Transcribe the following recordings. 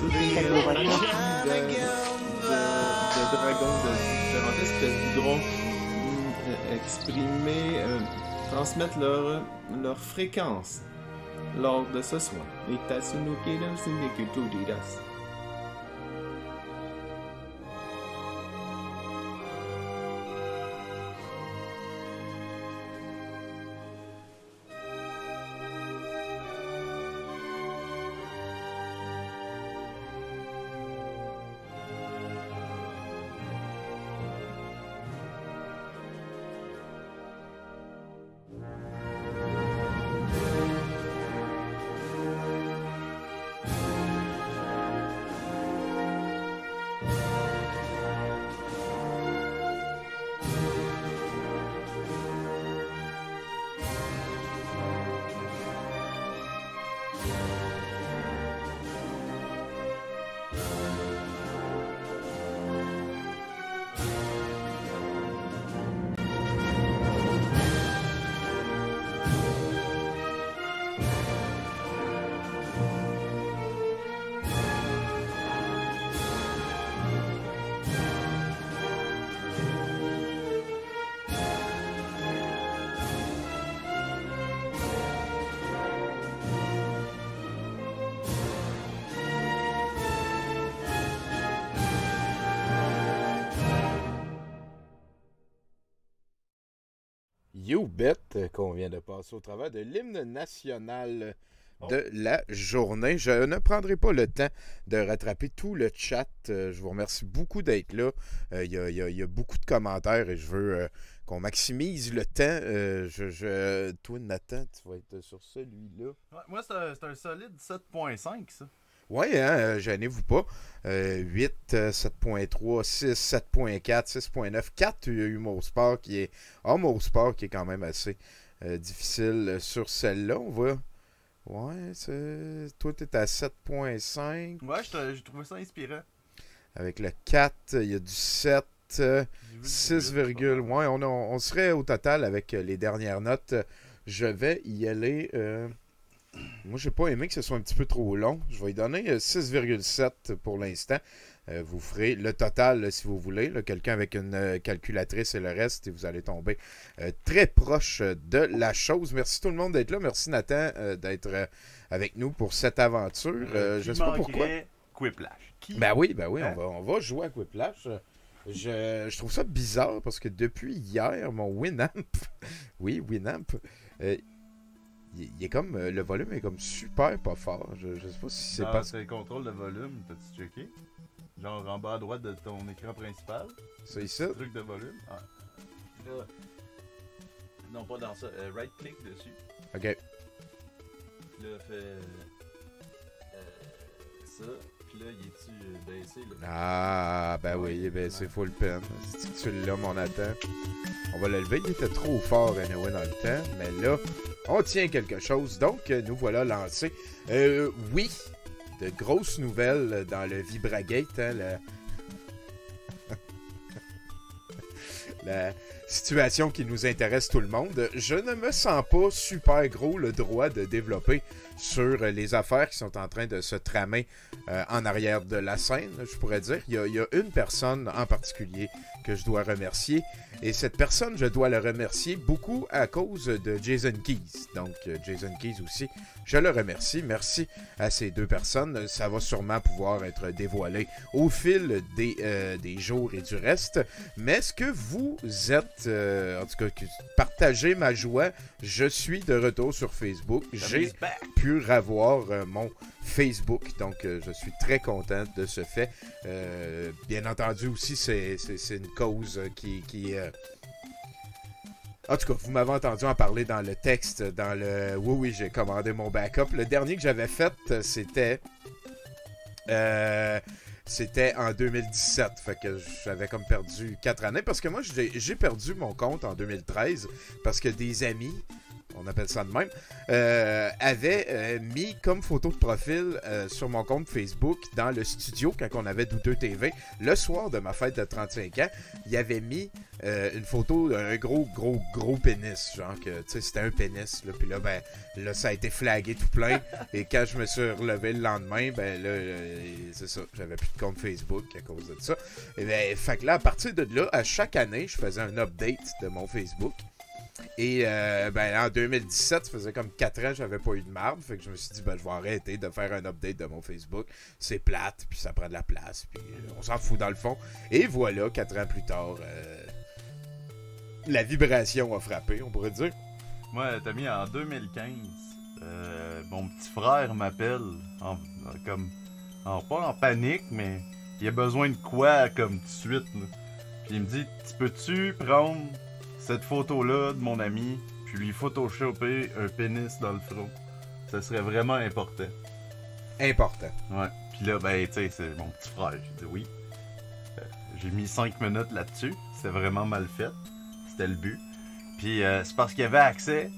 toutes les parties de dragons de différentes espèces voudront exprimer, transmettre leur fréquence lors de ce soin. Et Tatsunuki no Sundeku Turiras. You bet qu'on vient de passer au travers de l'hymne national de la journée. Je ne prendrai pas le temps de rattraper tout le chat. Je vous remercie beaucoup d'être là. Il y a beaucoup de commentaires et je veux qu'on maximise le temps. Toi, Nathan, tu vas être sur celui-là. Ouais, moi, c'est un solide 7.5, ça. Oui, hein, gênez-vous pas. 8, 7.3, 6, 7.4, 6.9, 4 Humour Sport qui est Humour Sport qui est quand même assez difficile sur celle-là. On va. Ouais, toi, tu es à 7.5. Ouais, j'ai trouvé ça inspirant. Avec le 4, il y a du 7, 6, ouais, on serait au total avec les dernières notes. Je vais y aller. Moi, j'ai pas aimé que ce soit un petit peu trop long. Je vais y donner 6,7 pour l'instant. Vous ferez le total si vous voulez. Quelqu'un avec une calculatrice et le reste, et vous allez tomber très proche de la chose. Merci tout le monde d'être là. Merci Nathan d'être avec nous pour cette aventure. Je ne sais pas pourquoi. Quiplash. Ben oui, hein? on va jouer à Quiplash. Je trouve ça bizarre parce que depuis hier, mon Winamp, oui, Winamp, il est comme, le volume est comme super pas fort. Je sais pas si c'est pas... C'est le contrôle de volume, t'as-tu checké? Genre en bas à droite de ton écran principal. C'est ici? Truc de volume. Ah. Là, non, pas dans ça. Right-click dessus. Ok. Là, fais ça. Puis là, il est-tu baissé? Là? Ah, ben oui, il est baissé full pen. C'est que tu l'as, mon Nathan. On va le lever. Il était trop fort, anyway, dans le temps. Mais là, on tient quelque chose. Donc, nous voilà lancés. Oui, de grosses nouvelles dans le Vibragate. Hein, la situation qui nous intéresse tout le monde. Je ne me sens pas super gros le droit de développer sur les affaires qui sont en train de se tramer en arrière de la scène, je pourrais dire. Il y a une personne en particulier que je dois remercier. Et cette personne, je dois le remercier beaucoup à cause de Jason Keys. Donc, Jason Keys aussi, je le remercie. Merci à ces deux personnes. Ça va sûrement pouvoir être dévoilé au fil des jours et du reste. Mais est-ce que vous êtes, en tout cas, partagez ma joie. Je suis de retour sur Facebook. J'ai pu revoir mon Facebook. Donc, je suis très content de ce fait. Bien entendu aussi, c'est une cause qui en tout cas, vous m'avez entendu en parler dans le texte, dans le... Oui, j'ai commandé mon backup. Le dernier que j'avais fait, c'était en 2017. Fait que j'avais comme perdu 4 années. Parce que moi, j'ai perdu mon compte en 2013 parce que des amis on appelle ça de même, avait mis comme photo de profil sur mon compte Facebook dans le studio quand on avait Douteux TV, le soir de ma fête de 35 ans, il avait mis une photo d'un gros pénis, genre que, tu sais, c'était un pénis, là, puis là, ben, là, ça a été flagué tout plein, et quand je me suis relevé le lendemain, ben là, c'est ça, j'avais plus de compte Facebook à cause de ça, et ben, fait que là, à partir de là, à chaque année, je faisais un update de mon Facebook, et ben, en 2017, ça faisait comme 4 ans que j'avais pas eu de marde, fait que je me suis dit, ben, je vais arrêter de faire un update de mon Facebook, c'est plate, puis ça prend de la place, puis on s'en fout dans le fond, et voilà, 4 ans plus tard, la vibration a frappé, on pourrait dire. Moi, t'as mis en 2015, mon petit frère m'appelle, pas en panique, mais il a besoin de quoi comme tout de suite. Là. Puis il me dit, peux-tu prendre cette photo-là de mon ami, puis lui photoshopper un pénis dans le front? Ça serait vraiment important. Important. Ouais. Puis là, ben, tu sais, c'est mon petit frère. J'ai dit oui. J'ai mis 5 minutes là-dessus. C'était vraiment mal fait. C'était le but. Puis c'est parce qu'il avait accès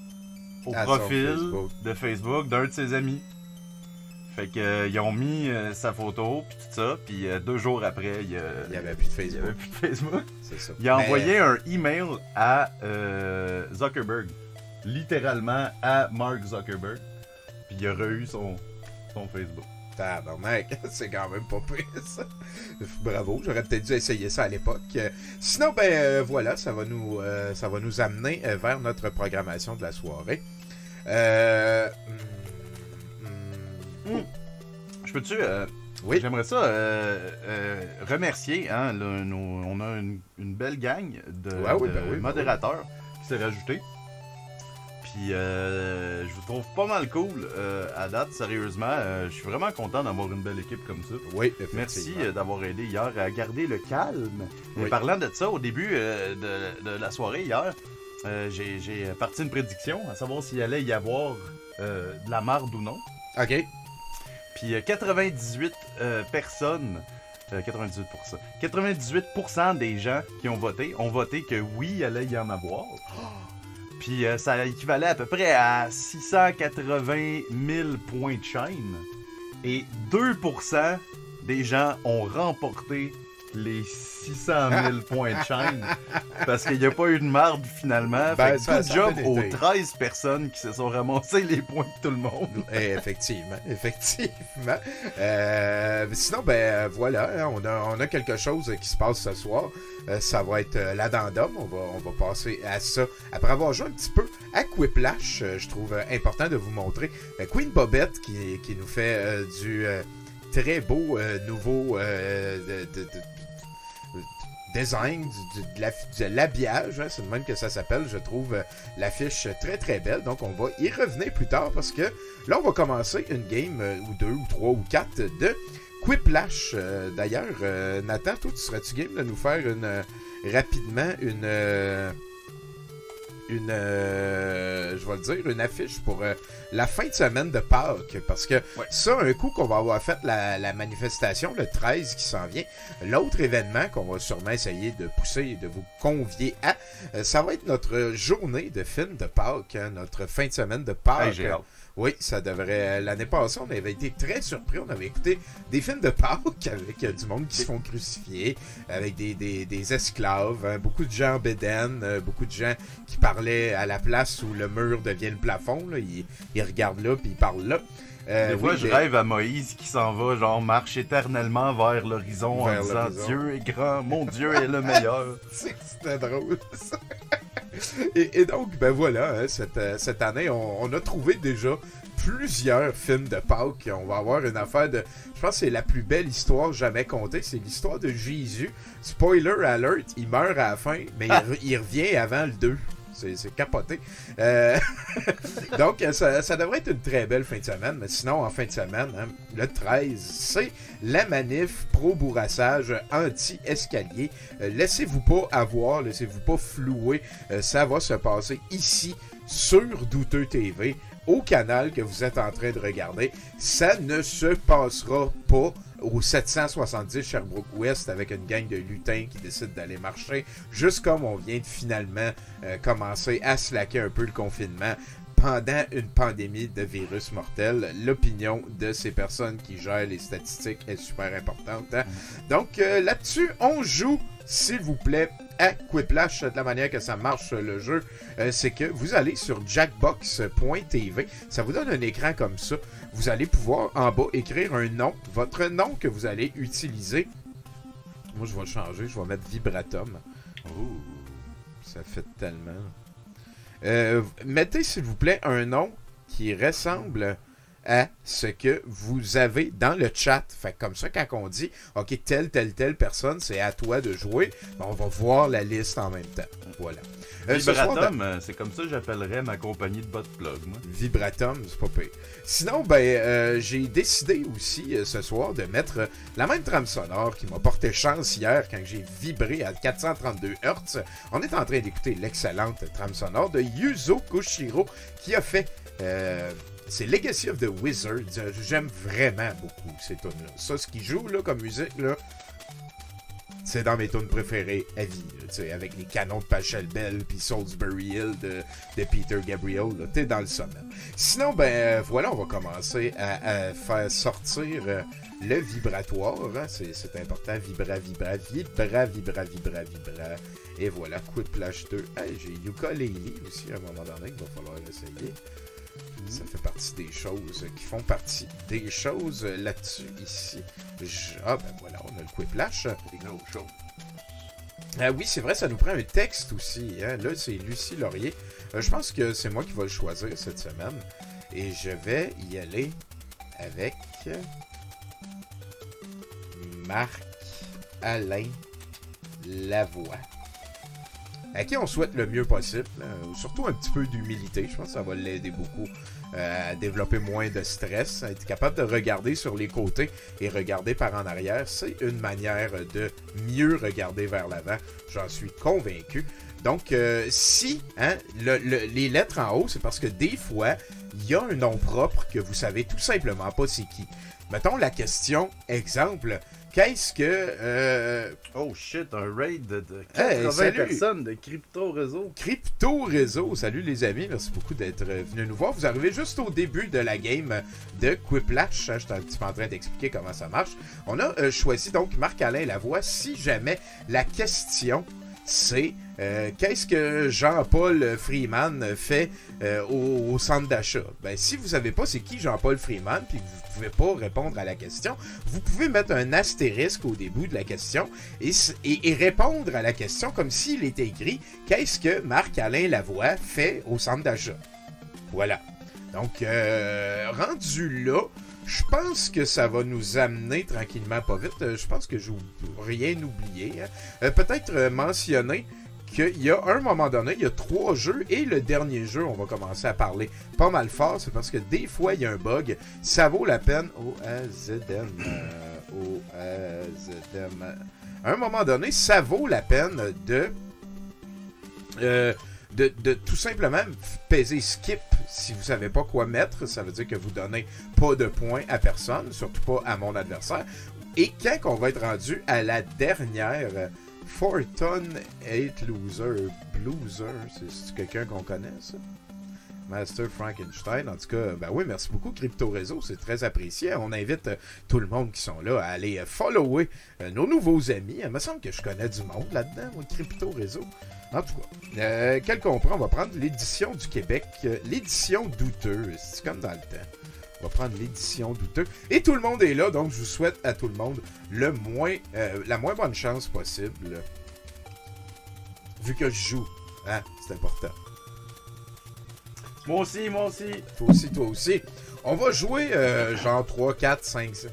au profil de Facebook d'un de ses amis. Fait que ils ont mis sa photo puis tout ça, puis 2 jours après, il y avait plus de Facebook. Il y avait plus de Facebook. C'est ça. Il a envoyé un email à Zuckerberg, littéralement à Mark Zuckerberg, puis il a eu son Facebook. Tabarnak, c'est quand même pas pire, ça. Bravo, j'aurais peut-être dû essayer ça à l'époque. Sinon, ben voilà, ça va nous amener vers notre programmation de la soirée. Je peux-tu... oui. J'aimerais ça remercier, hein, on a une belle gang de modérateurs qui s'est rajoutée. Puis je vous trouve pas mal cool à date, sérieusement. Je suis vraiment content d'avoir une belle équipe comme ça. Oui, merci d'avoir aidé hier à garder le calme. Oui. Et parlant de ça, au début de la soirée hier, j'ai parti une prédiction à savoir s'il allait y avoir de la marde ou non. OK. Puis 98 personnes, 98% des gens qui ont voté que oui, il allait y en avoir. Puis ça équivalait à peu près à 680 000 points de chaîne. Et 2% des gens ont remporté les 600 000 points de chaîne. Parce qu'il n'y a pas eu de marde finalement. Fait que good job aux 13 personnes qui se sont ramassées les points de tout le monde. Effectivement. Sinon, ben voilà, on a quelque chose qui se passe ce soir. Ça va être l'addendum. On va passer à ça. Après avoir joué un petit peu à Quiplash, je trouve important de vous montrer Queen Bobette qui nous fait du très beau nouveau design, de l'habillage, hein, c'est de même que ça s'appelle. Je trouve l'affiche très très belle, donc on va y revenir plus tard parce que là on va commencer une game ou 2 ou 3 ou 4 de Quiplash. D'ailleurs, Nathan, toi tu serais-tu game de nous faire rapidement je vais le dire, une affiche pour la fin de semaine de Pâques, parce que ça, un coup qu'on va avoir fait la manifestation, le 13 qui s'en vient, l'autre événement qu'on va sûrement essayer de pousser et de vous convier à, ça va être notre journée de film de Pâques, hein, notre fin de semaine de Pâques. Hey, j'ai hâte. Oui, ça devrait... L'année passée, on avait été très surpris. On avait écouté des films de Pâques avec du monde qui se font crucifier, avec des esclaves, hein, beaucoup de gens en bédaine, beaucoup de gens qui parlaient à la place où le mur devient le plafond. Là. Ils regardent là, puis ils parlent là. Des fois, je rêve à Moïse qui s'en va, genre, marche éternellement vers l'horizon en disant « Dieu est grand, mon Dieu est le meilleur. » C'était drôle, ça. Et donc, ben voilà, hein, cette année, on a trouvé déjà plusieurs films de Pâques. On va avoir une affaire de... Je pense que c'est la plus belle histoire jamais contée. C'est l'histoire de Jésus. Spoiler alert, il meurt à la fin, mais il revient avant le 2. C'est capoté. Donc, ça devrait être une très belle fin de semaine. Mais sinon, en fin de semaine, hein, le 13, c'est la manif pro-bourrassage anti-escalier. Laissez-vous pas avoir, laissez-vous pas flouer. Ça va se passer ici, sur Douteux TV, au canal que vous êtes en train de regarder. Ça ne se passera pas au 770 Sherbrooke-Ouest avec une gang de lutins qui décident d'aller marcher, juste comme on vient de finalement commencer à slacker un peu le confinement. pendant une pandémie de virus mortel. L'opinion de ces personnes qui gèrent les statistiques est super importante. Hein? Donc là-dessus, on joue, s'il vous plaît, à Quiplash. De la manière que ça marche le jeu, c'est que vous allez sur jackbox.tv. Ça vous donne un écran comme ça. Vous allez pouvoir en bas écrire un nom, votre nom que vous allez utiliser. Moi, je vais le changer. Je vais mettre Vibratum. Oh, ça fait tellement... mettez, s'il vous plaît, un nom qui ressemble à ce que vous avez dans le chat. Fait comme ça, quand on dit « Ok, telle personne, c'est à toi de jouer », on va voir la liste en même temps. Voilà. Vibratum, c'est comme ça que j'appellerais ma compagnie de bot plug. Moi. Vibratum, c'est pas pire. Sinon, j'ai décidé aussi ce soir de mettre la même trame sonore qui m'a porté chance hier quand j'ai vibré à 432 Hz. On est en train d'écouter l'excellente trame sonore de Yuzo Koshiro qui a fait... c'est Legacy of the Wizard. J'aime vraiment beaucoup ces tunes-là. Ça, ce qu'il joue là, comme musique, là, c'est dans mes tunes préférées à vie. Là, avec les canons de Pachelbel puis Salisbury Hill de Peter Gabriel. T'es dans le sommet. Sinon, voilà, on va commencer à faire sortir le vibratoire. Hein. C'est important. Vibra. Et voilà, Quiplash 2. Hey, j'ai Ukulele aussi à un moment donné qu'il va falloir essayer. Ça fait partie des choses qui font partie des choses là-dessus, ici. Voilà, on a le Quiplash. Oui, c'est vrai, ça nous prend un texte aussi. Hein? Là, c'est Lucie Laurier. Je pense que c'est moi qui vais le choisir cette semaine. Et je vais y aller avec Marc-Alain Lavoie. À qui on souhaite le mieux possible, surtout un petit peu d'humilité, je pense que ça va l'aider beaucoup à développer moins de stress, être capable de regarder sur les côtés et regarder par en arrière, c'est une manière de mieux regarder vers l'avant, j'en suis convaincu. Donc, si les lettres en haut, c'est parce que des fois, il y a un nom propre que vous savez tout simplement pas c'est qui. Mettons la question, exemple... Qu'est-ce que... Oh shit, un raid de 80 personnes de Crypto Réseau. Crypto Réseau, salut les amis, merci beaucoup d'être venus nous voir. Vous arrivez juste au début de la game de Quiplash. J'étais un petit peu en train d'expliquer comment ça marche. On a choisi donc Marc-Alain Lavoie. Si jamais la question... c'est qu'est-ce que Jean-Paul Freeman fait au centre d'achat? Si vous ne savez pas c'est qui Jean-Paul Freeman, puis vous ne pouvez pas répondre à la question, vous pouvez mettre un astérisque au début de la question et répondre à la question comme s'il était écrit « Qu'est-ce que Marc-Alain Lavoie fait au centre d'achat? » Voilà. Donc, rendu là, je pense que ça va nous amener tranquillement, pas vite. Je pense que je n'ai rien oublié. Hein. Peut-être mentionner qu'il y a un moment donné, il y a 3 jeux et le dernier jeu, on va commencer à parler pas mal fort. C'est parce que des fois, il y a un bug. Ça vaut la peine. O-A-Z-M. À un moment donné, ça vaut la peine de tout simplement peser skip si vous savez pas quoi mettre. Ça veut dire que vous donnez pas de points à personne, surtout pas à mon adversaire. Et quand on va être rendu à la dernière, Fortune 8 Loser, c'est quelqu'un qu'on connaît, ça? Master Frankenstein, en tout cas, oui, merci beaucoup Crypto Réseau, c'est très apprécié. On invite tout le monde qui sont là à aller follower nos nouveaux amis. Il me semble que je connais du monde là-dedans, moi, Crypto Réseau. En tout cas, quel qu'on prend, on va prendre l'édition du Québec, l'édition douteuse, c'est comme dans le temps. On va prendre l'édition douteuse. Et tout le monde est là, donc je vous souhaite à tout le monde la moins bonne chance possible. Vu que je joue, hein, c'est important. Moi aussi. Toi aussi. On va jouer genre 3, 4, 5, 6.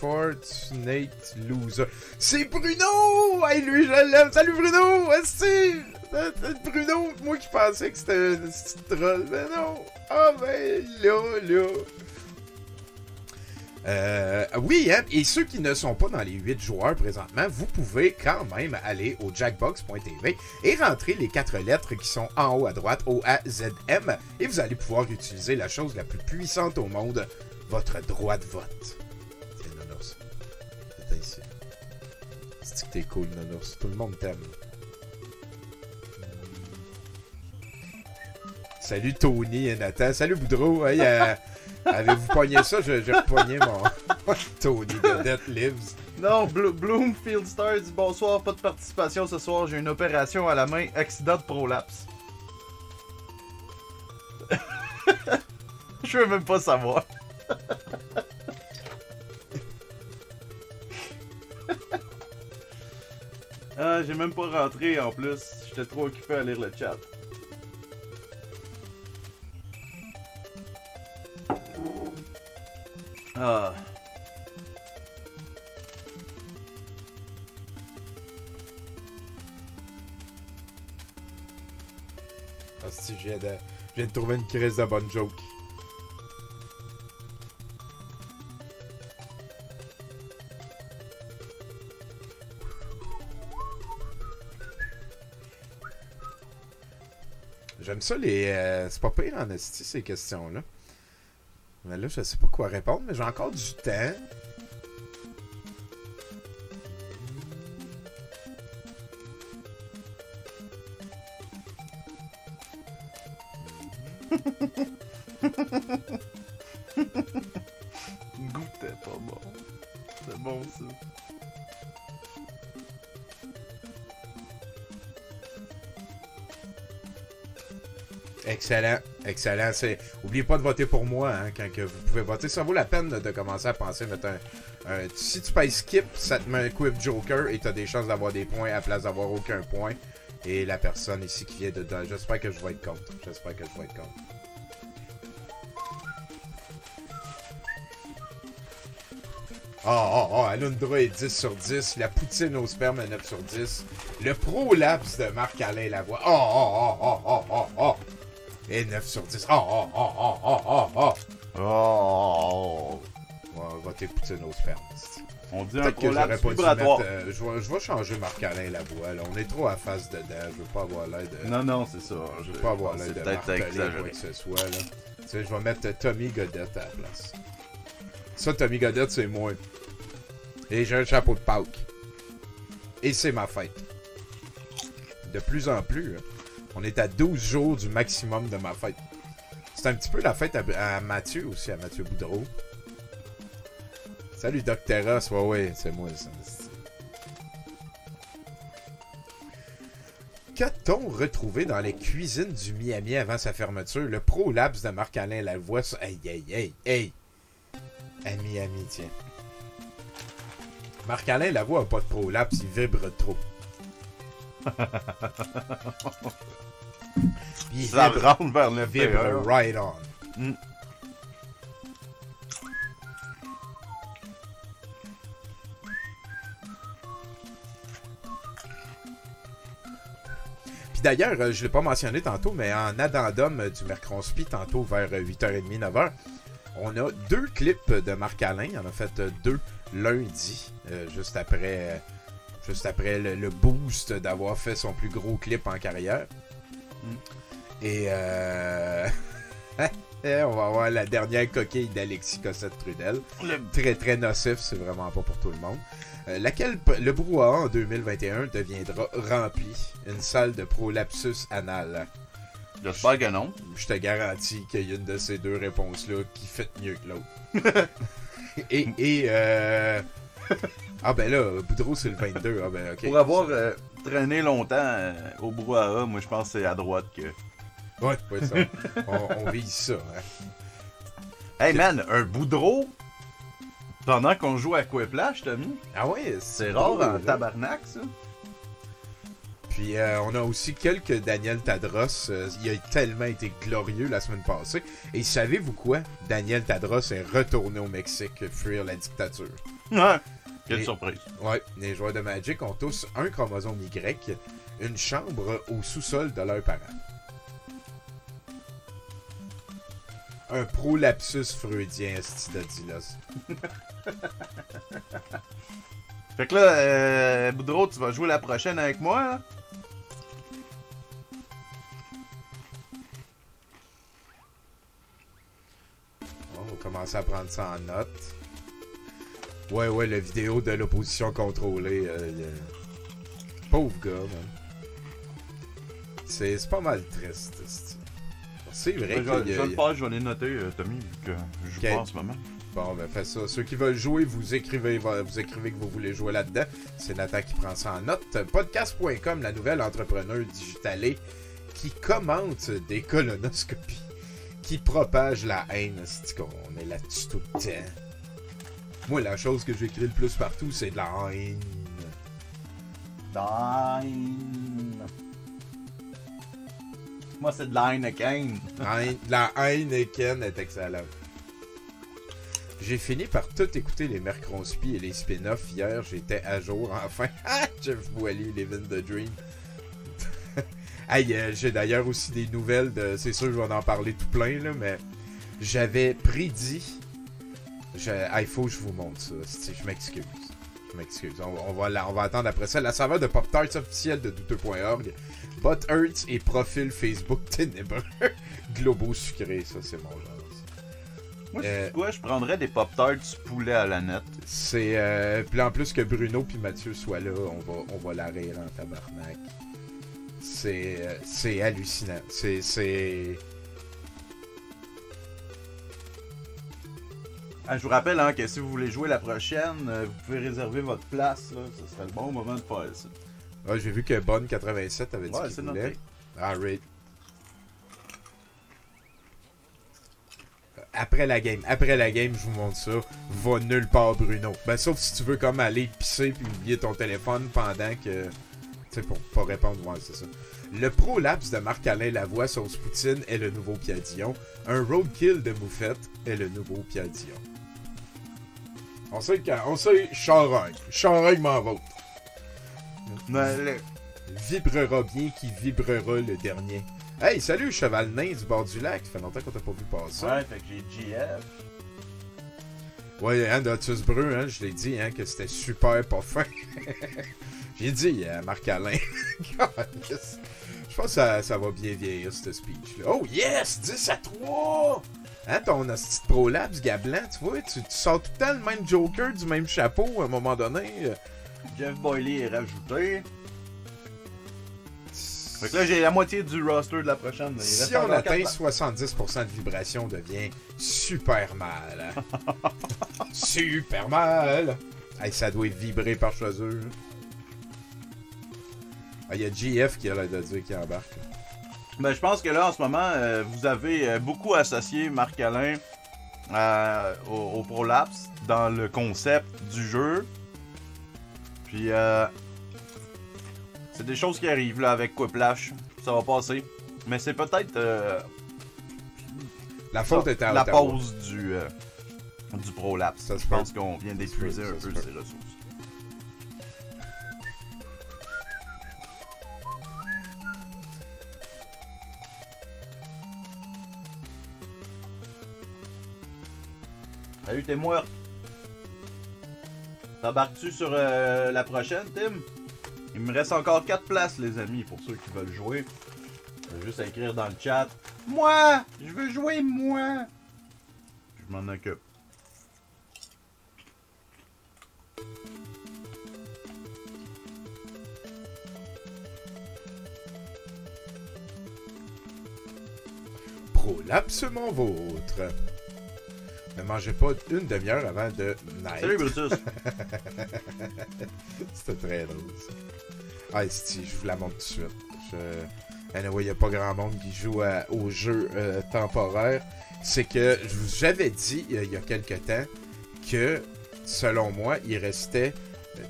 Fortunate Loser. C'est Bruno! Hey, lui, je l'aime. Salut Bruno! C'est Bruno, moi qui pensais que c'était un petit troll. Mais non! Oui, hein, et ceux qui ne sont pas dans les 8 joueurs présentement, vous pouvez quand même aller au jackbox.tv et rentrer les 4 lettres qui sont en haut à droite, O-A-Z-M, et vous allez pouvoir utiliser la chose la plus puissante au monde, votre droit de vote. Tiens, Nonos, t'es ici. C'est que t'es cool, Nonos. Tout le monde t'aime. Salut Tony et Nathan. Salut Boudreau. Hey, avez-vous pogné ça? J'ai repogné mon Tony Godette Lives. Non, Bloomfield Star dit bonsoir, pas de participation ce soir, j'ai une opération à la main, accident de prolapse. Je veux même pas savoir. Ah, j'ai même pas rentré en plus, j'étais trop occupé à lire le chat. Ah. Si je viens de trouver une crise de bonne joke. J'aime ça les... c'est pas pire en esti ces questions-là. Mais là, je sais pas quoi répondre, mais j'ai encore du temps. Goûtait pas bon. C'est bon ça. Excellent, excellent. Oubliez pas de voter pour moi hein, quand que vous pouvez voter. Ça vaut la peine de commencer à penser mettre si tu payes skip, ça te met un Quip Joker et tu as des chances d'avoir des points à la place d'avoir aucun point. Et la personne ici qui vient dedans, j'espère que je vais être contre. J'espère que je vais être contre. Alundra est 10 sur 10. La poutine au sperme est 9 sur 10. Le prolapse de Marc-Alain Lavoie. Et 9 sur 10. On va voter poutine au sperme. On dit un peut-être que j'aurais prolapse pas dû vibratoire. mettre... je vais changer Marc-Alain Lavoie. Là. On est trop à face dedans. Je veux pas avoir l'air de... Non, c'est ça. Je veux pas avoir l'air c'est de peut-être marteler exagéré. quoi que ce soit. Là. Tu sais, je vais mettre Tommy Godette à la place. Ça, Tommy Godette, c'est moi. Et j'ai un chapeau de Pâques. Et c'est ma fête. De plus en plus, hein. On est à 12 jours du maximum de ma fête. C'est un petit peu la fête à Mathieu aussi, à Mathieu Boudreau. Salut Docteros, ouais, c'est moi ça. Qu'a-t-on retrouvé dans les cuisines du Miami avant sa fermeture? Le prolapse de Marc-Alain Lavoie. Hey! À Miami, tiens. Marc-Alain Lavoie a pas de prolapse, il vibre trop. Il Ça vibre, rentre vers le vibre right on. Mm. Puis d'ailleurs, je ne l'ai pas mentionné tantôt, mais en addendum du Mercronspi, tantôt vers 8h30, 9h, on a 2 clips de Marc-Alain. On a fait 2 lundi, juste après le boost d'avoir fait son plus gros clip en carrière. Et on va avoir la dernière coquille d'Alexis Cossette-Trudel. Très très nocif, c'est vraiment pas pour tout le monde. Laquelle le brouhaha en 2021 deviendra rempli. Une salle de prolapsus anal. J'espère que non. Je te garantis qu'il y a une de ces 2 réponses-là qui fait mieux que l'autre. Ah ben là, Boudreau c'est le 22. Ah ben ok. Pour avoir traîné longtemps au brouhaha, moi je pense que c'est à droite que... Ouais, ça. On vise ça. Hein. Hey man, un Boudreau pendant qu'on joue à Quiplash, t'as mis? Ah ouais, C'est rare en tabarnak ça. Puis on a aussi quelques Daniel Tadros. Il a tellement été glorieux la semaine passée. Et savez-vous quoi? Daniel Tadros est retourné au Mexique fuir la dictature. Ouais. Quelle surprise. Ouais, les joueurs de Magic ont tous un chromosome Y, une chambre au sous-sol de leurs parents. Un prolapsus freudien, Stidodilos. Fait que là, Boudreau, tu vas jouer la prochaine avec moi, hein? On va commencer à prendre ça en note. Ouais, la vidéo de l'opposition contrôlée. Pauvre gars, man. C'est pas mal triste. C'est vrai Je vais le faire, je vais les noter, Tommy, vu que je joue pas en ce moment. Bon, ben fais ça. Ceux qui veulent jouer, vous écrivez que vous voulez jouer là-dedans. C'est Nathan qui prend ça en note. Podcast.com, la nouvelle entrepreneur digitalée qui commente des colonoscopies, qui propage la haine. C'est qu'on est là-dessus tout le temps. Moi, la chose que j'écris le plus partout, c'est de la haine. Moi, c'est de la Heineken. La Heineken est excellente. J'ai fini par tout écouter les Mercronspi et les spin-offs. Hier, j'étais à jour, enfin. Jeff Boilly, Living the Dream. Hey, j'ai d'ailleurs aussi des nouvelles de... C'est sûr, je vais en parler tout plein, là, mais... J'avais prédit... Il faut que je vous montre ça. Je m'excuse. On va attendre après ça. La saveur de Pop-Tarts officielle de douteux.org. Butt Hurts et profil Facebook ténébreux. Globo sucré, ça, c'est mon genre. Moi, je prendrais des Pop-Tarts poulet à la nette. C'est... Puis en plus que Bruno puis Mathieu soient là, on va la rire en tabarnak. C'est hallucinant. C'est... Je vous rappelle que si vous voulez jouer la prochaine, vous pouvez réserver votre place. Là. Ce serait le bon moment de faire ça. Ah, j'ai vu que Bonne87 avait dit qu'il voulait. Noté. Alright. Après la game, je vous montre ça. Va nulle part, Bruno. Ben, sauf si tu veux comme aller pisser puis oublier ton téléphone pendant que... Tu sais, pour pas répondre, ouais, c'est ça. Le prolapse de Marc-Alain Lavoie sauce poutine est le nouveau Pierre Dion. Un roadkill de moufette est le nouveau Pierre Dion. On sait Charogne. Charogne m'en vôtre. Vibrera bien qui vibrera le dernier. Hey, salut, cheval nain du bord du lac. Ça fait longtemps qu'on t'a pas vu passer. Ouais, fait que j'ai GF. Ouais, Dotus Breu, je l'ai dit, que c'était super pas fin. J'ai dit à Marc-Alain. Je pense que ça va bien vieillir, ce speech-là. Oh yes! 10-3! Ton petit prolapse, Gablan, tu vois, tu sors tout le temps le même Joker du même chapeau à un moment donné. Jeff Boilly est rajouté. Fait que là, j'ai la moitié du roster de la prochaine. Si on atteint 70% de vibration, on devient super mal. Super mal! Hey, ça doit vibrer par chez eux. Il y a GF qui a l'air de dire qu'il embarque. Ben, je pense que là, en ce moment, vous avez beaucoup associé Marc-Alain au prolapse dans le concept du jeu. Puis, c'est des choses qui arrivent là avec Quiplash. Ça va passer. Mais c'est peut-être la faute était à la Ottawa. pause du prolapse. Je pense qu'on vient d'épuiser un peu ses ressources. Salut, t'es mort. T'embarques-tu sur la prochaine, Tim? Il me reste encore 4 places, les amis, pour ceux qui veulent jouer. Je vais juste écrire dans le chat. Moi! Je veux jouer, moi! Je m'en occupe. Prolapse mon vôtre. Ne mangez pas une demi-heure avant de naître. Salut Brutus! C'était très drôle ça. Ah, si, je vous la montre tout de suite. Anyway, il n'y a pas grand monde qui joue au jeu temporaire. C'est que j'avais dit il y a quelque temps que, selon moi, il restait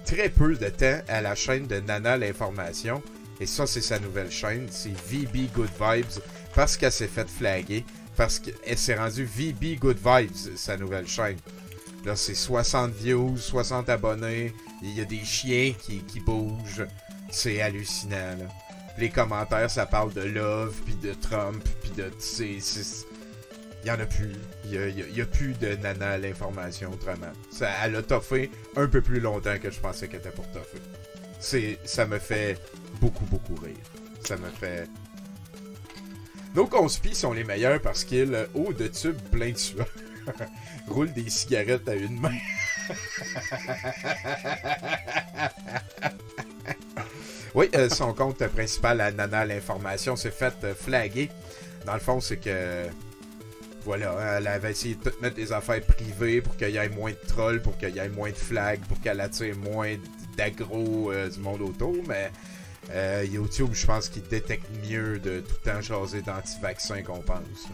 très peu de temps à la chaîne de Nana l'Information. Et ça, c'est sa nouvelle chaîne. C'est VB Good Vibes. Parce qu'elle s'est fait flaguer. Parce qu'elle s'est rendue VB Good Vibes, sa nouvelle chaîne. Là, c'est 60 views, 60 abonnés. Il y a des chiens qui bougent. C'est hallucinant, là. Les commentaires, ça parle de Love, puis de Trump, puis de... Il y en a plus. Il y a plus de Nana à l'information autrement. Elle a toffé un peu plus longtemps que je pensais qu'elle était pour toffer. Ça me fait beaucoup, beaucoup rire. Ça me fait... Nos conspis sont les meilleurs parce qu'ils, haut de tubes plein de sueur, roulent des cigarettes à une main. Oui, son compte principal à Nana l'Information s'est fait flaguer Dans le fond, c'est que... Voilà, elle avait essayé de tout mettre des affaires privées pour qu'il y ait moins de trolls, pour qu'il y ait moins de flags, pour qu'elle attire moins d'aggro du monde autour, mais YouTube, je pense qu'il détecte mieux de tout le temps jaser d'anti-vaccins qu'on pense.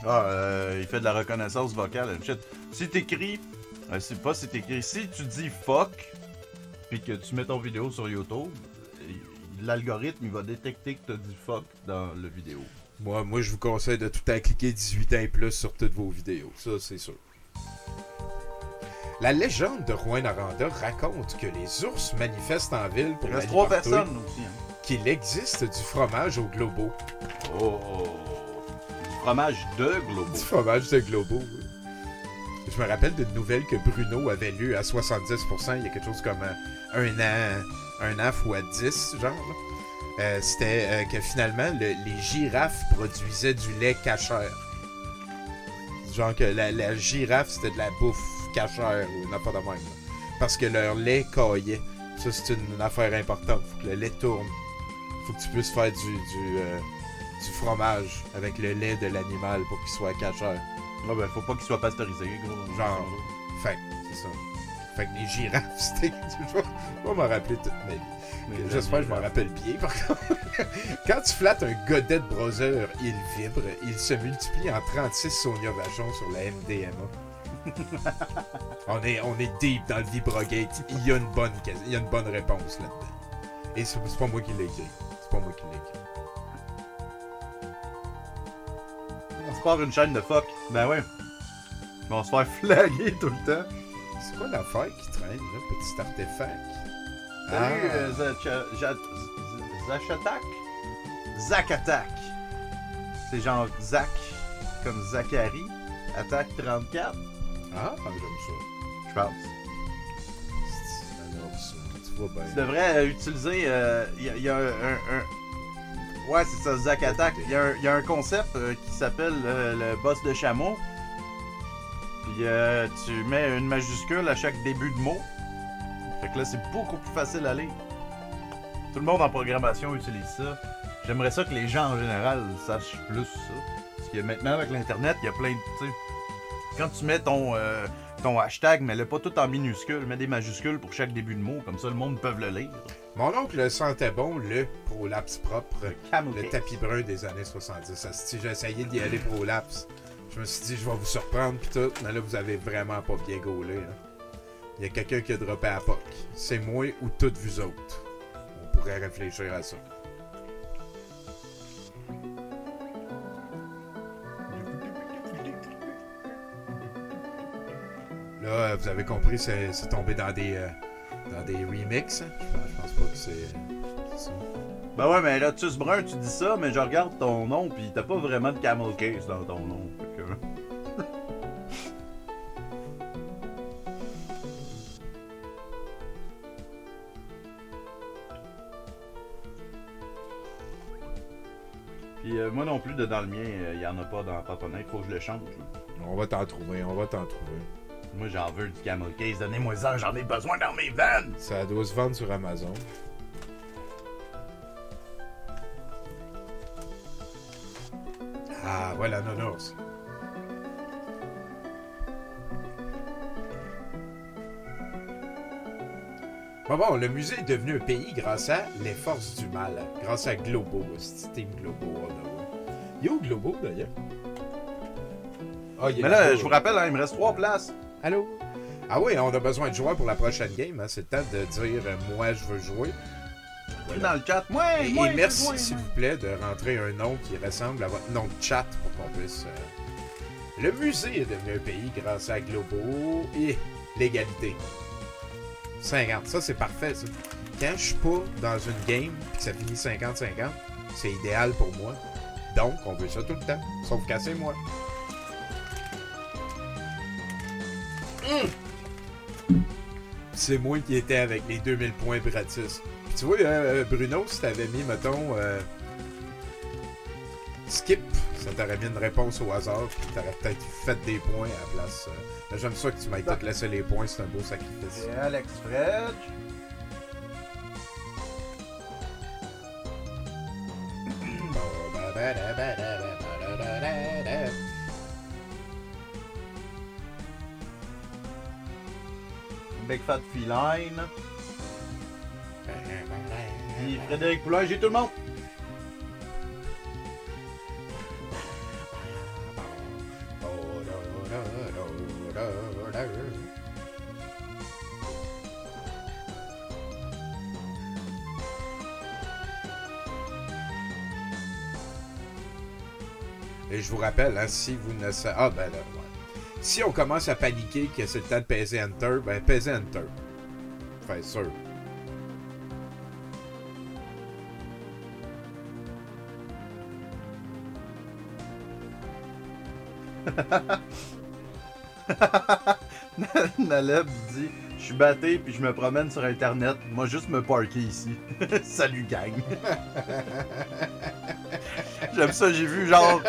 Il fait de la reconnaissance vocale. Shit. Si t'écris... si t'écris... Si tu dis fuck, puis que tu mets ton vidéo sur YouTube, l'algorithme, il va détecter que t'as dit fuck dans la vidéo. Moi, je vous conseille de tout le temps cliquer 18 ans et plus sur toutes vos vidéos. Ça, c'est sûr. La légende de Rouyn-Noranda raconte que les ours manifestent en ville pour la reste 3 liberté, personnes aussi. Hein. qu'il existe du fromage au globo. Oh! Du fromage de Globo. Du fromage de globo. Je me rappelle d'une nouvelle que Bruno avait lue à 70%. Il y a quelque chose comme un an fois 10, genre. C'était que finalement, les girafes produisaient du lait cachère. Genre que la girafe, c'était de la bouffe cachère ou n'importe quoi. Parce que leur lait caillait. Ça, c'est une affaire importante. Faut que le lait tourne. Faut que tu puisses faire du fromage avec le lait de l'animal pour qu'il soit cachère. Ah ben, faut pas qu'il soit pasteurisé, gros. Genre. Fait c'est ça. Fait que les girafes, c'était... Je vais m'en rappeler toute ma vie. J'espère que je m'en rappelle bien, par contre. Quand tu flattes un godet de browser, il vibre. Il se multiplie en 36 Sonia Vachon sur la MDMA. on est deep dans le Vibrogate. Il y a une bonne réponse là-dedans. Et c'est pas moi qui l'ai écrit. C'est pas moi qui l'ai écrit. On se part une chaîne de fuck. Ben ouais. On va se faire flaguer tout le temps. C'est quoi l'affaire qui traîne, là? Petit artefact. Salut, Zachatak? Zakatak. C'est genre Zach, comme Zachary. Attaque 34. Ah, j'aime ça. Je pense. Alors, ça, tu vois bien. Tu devrais utiliser... Il y a un... Ouais, c'est ça, Zack Attack. Il y a un concept qui s'appelle le boss de chameau. Puis tu mets une majuscule à chaque début de mot. Fait que là, c'est beaucoup plus facile à lire. Tout le monde en programmation utilise ça. J'aimerais ça que les gens en général sachent plus ça. Parce que maintenant, avec l'Internet, il y a plein de... Tu sais, quand tu mets ton hashtag, mets-le pas tout en minuscule. Mets des majuscules pour chaque début de mot. Comme ça, le monde peut le lire. Mon oncle sentait bon le prolapse propre, Camel le case. tapis brun des années 70. Si j'ai essayé d'y aller prolapse, je me suis dit, je vais vous surprendre pis tout, mais là, vous avez vraiment pas bien gaulé. Là. Il y a quelqu'un qui a droppé à POC. C'est moi ou toutes vous autres. On pourrait réfléchir à ça. Là, vous avez compris, c'est tombé dans des remixes. Je pense pas que c'est ça. Ben ouais, mais là, Tus Brun, tu dis ça, mais je regarde ton nom, pis t'as pas vraiment de camel case dans ton nom. Fait que... Puis moi non plus, dans le mien, il y en a pas dans Paponette, faut que je le change. On va t'en trouver. Moi, j'en veux du camel case, donnez-moi ça, j'en ai besoin dans mes vannes! Ça doit se vendre sur Amazon. Ah, voilà, Nonos. Bon, le musée est devenu un pays grâce à les forces du mal. Grâce à Globo, c'est Team Globo. Il est où Globo, d'ailleurs? Ah, Mais là, je vous rappelle, hein, il me reste 3 places. Allô? Ah oui, on a besoin de joueurs pour la prochaine game. Hein. C'est le temps de dire « Moi, je veux jouer ». Dans le chat. Et merci, s'il vous plaît, de rentrer un nom qui ressemble à votre nom de chat pour qu'on puisse... Le musée est devenu un pays grâce à Globo et l'égalité. 50, ça c'est parfait. Ça. Quand je suis pas dans une game et que ça finit 50-50, c'est idéal pour moi. Donc, on veut ça tout le temps. Sauf qu'à c'est moi. C'est moi qui étais avec les 2000 points gratis. Puis tu vois, Bruno, si t'avais mis, mettons, skip, ça t'aurait mis une réponse au hasard, puis t'aurais peut-être fait des points à la place. Mais j'aime ça que tu m'aies peut-être laissé les points, c'est un beau sacrifice. Et Alex Fred. Big Fat Feline. Puis Frédéric Poulain, j'ai tout le monde. Et je vous rappelle, hein, si vous ne savez... Ah, ben là, ouais. Si on commence à paniquer que c'est le temps de peser Enter, ben pesez Enter. Enfin, sûr. Naleb dit: je suis batté puis je me promène sur internet, moi juste me parker ici. Salut gang. J'aime ça, j'ai vu genre.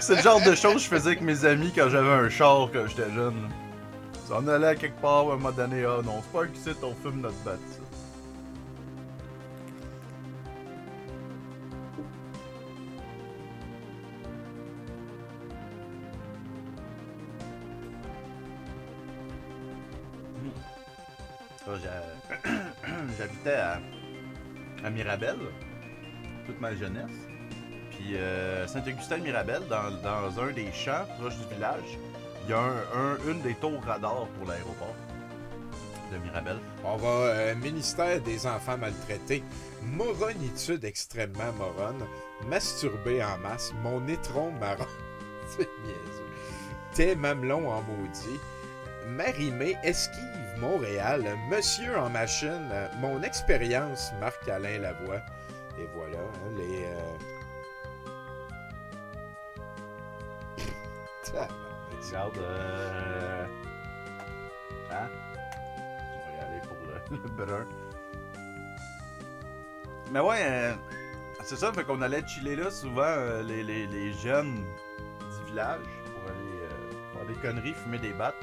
C'est le genre de choses que je faisais avec mes amis quand j'avais un char quand j'étais jeune. Ça en allait à quelque part à un moment donné, ah non, c'est pas ici, on fume notre batte. J'habitais à Mirabel toute ma jeunesse. Puis Saint-Augustin-Mirabel, dans un des champs proches du village, il y a une des tours radars pour l'aéroport de Mirabel. On va, ministère des enfants maltraités, moronitude extrêmement moronne, masturbé en masse, mon étron marron, c'est niaiseux, thé mamelon en maudit, Marimé, esquive Montréal, monsieur en machine, mon expérience, Marc-Alain Lavoie, et voilà, hein, les... Regarde, hein? On va y aller pour le brun. Mais ouais, c'est ça, fait qu'on allait chiller là souvent, les jeunes du village, pour aller faire des conneries, fumer des battes,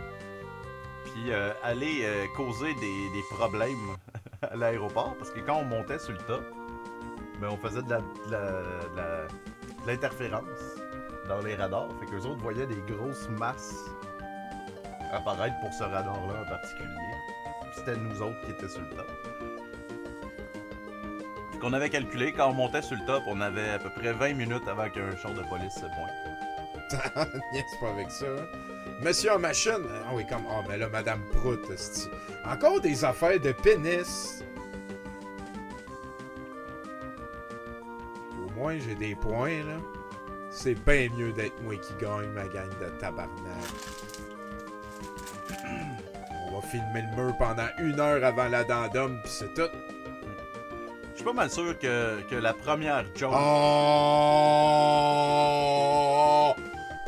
puis aller causer des problèmes à l'aéroport, parce que quand on montait sur le tas, ben on faisait de l'interférence dans les radars, fait qu'eux autres voyaient des grosses masses apparaître pour ce radar-là en particulier. C'était nous autres qui étaient sur le top. Fait qu'on avait calculé, quand on montait sur le top, on avait à peu près 20 minutes avant qu'un char de police se pointe. C'est pas avec ça. Hein? Monsieur en machine. Ah oui, comme. Oh, mais là, Madame Prout, c'est... Encore des affaires de pénis. Au moins, j'ai des points, là. C'est bien mieux d'être moi qui gagne ma gang de tabarnak. On va filmer le mur pendant 1 heure avant l'addendum, pis c'est tout. Je suis pas mal sûr que la première joke... Oh!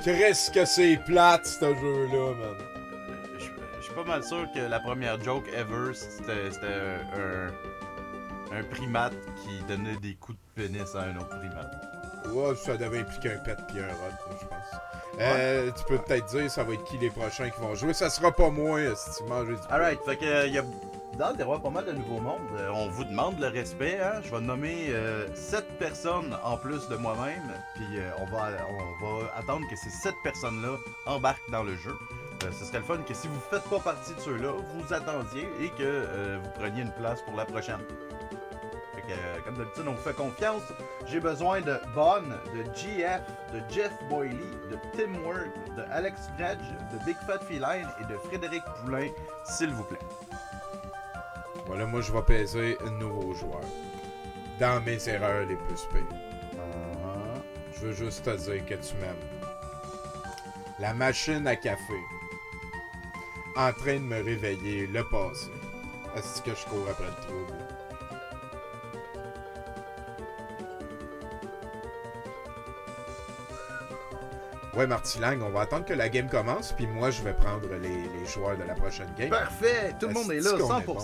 Qu'est-ce que c'est plate, ce jeu-là, man. Je suis pas mal sûr que la première joke ever, c'était un primate qui donnait des coups de pénis à un autre primate. Ouais, ça devait impliquer un pet pis un rot, je pense. Ouais. Tu peux peut-être dire ça va être qui les prochains qui vont jouer. Ça sera pas moi si tu manges du... Alright, fait que y a dans le terroir pas mal de nouveaux mondes. On vous demande le respect, hein. Je vais nommer 7 personnes en plus de moi-même. Puis on va attendre que ces 7 personnes-là embarquent dans le jeu. Ce serait le fun que si vous faites pas partie de ceux-là, vous attendiez et que vous preniez une place pour la prochaine. Comme d'habitude, on vous fait confiance. J'ai besoin de Bon, de GF, de Jeff Boyley, de Tim Ward, de Alex Dredge, de Big Fat Feline et de Frédéric Poulain, s'il vous plaît. Voilà, moi je vais peser un nouveau joueur. Dans mes erreurs les plus pires. Je veux juste te dire que tu m'aimes. La machine à café. En train de me réveiller, le passé. Est-ce que je cours après le trouble? Ouais, Marty Lang, on va attendre que la game commence, puis moi, je vais prendre les joueurs de la prochaine game. Parfait! Tout le monde est là, 100%. Bon,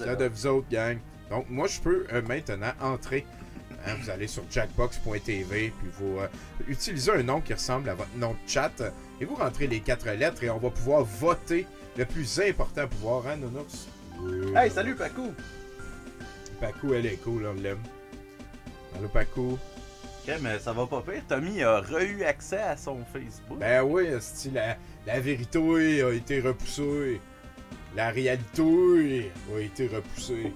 là, de vous autres, gang. Donc, moi, je peux maintenant entrer. Hein, vous allez sur jackbox.tv, puis vous utilisez un nom qui ressemble à votre nom de chat, et vous rentrez les 4 lettres, et on va pouvoir voter le plus important pouvoir, hein, Nounours? Oui. Hey, salut, Paco! Paco, elle est cool, on l'aime. Allô, Paco? Ok, mais ça va pas pire. Tommy a eu accès à son Facebook. Ben oui, la vérité a été repoussée. La réalité a été repoussée.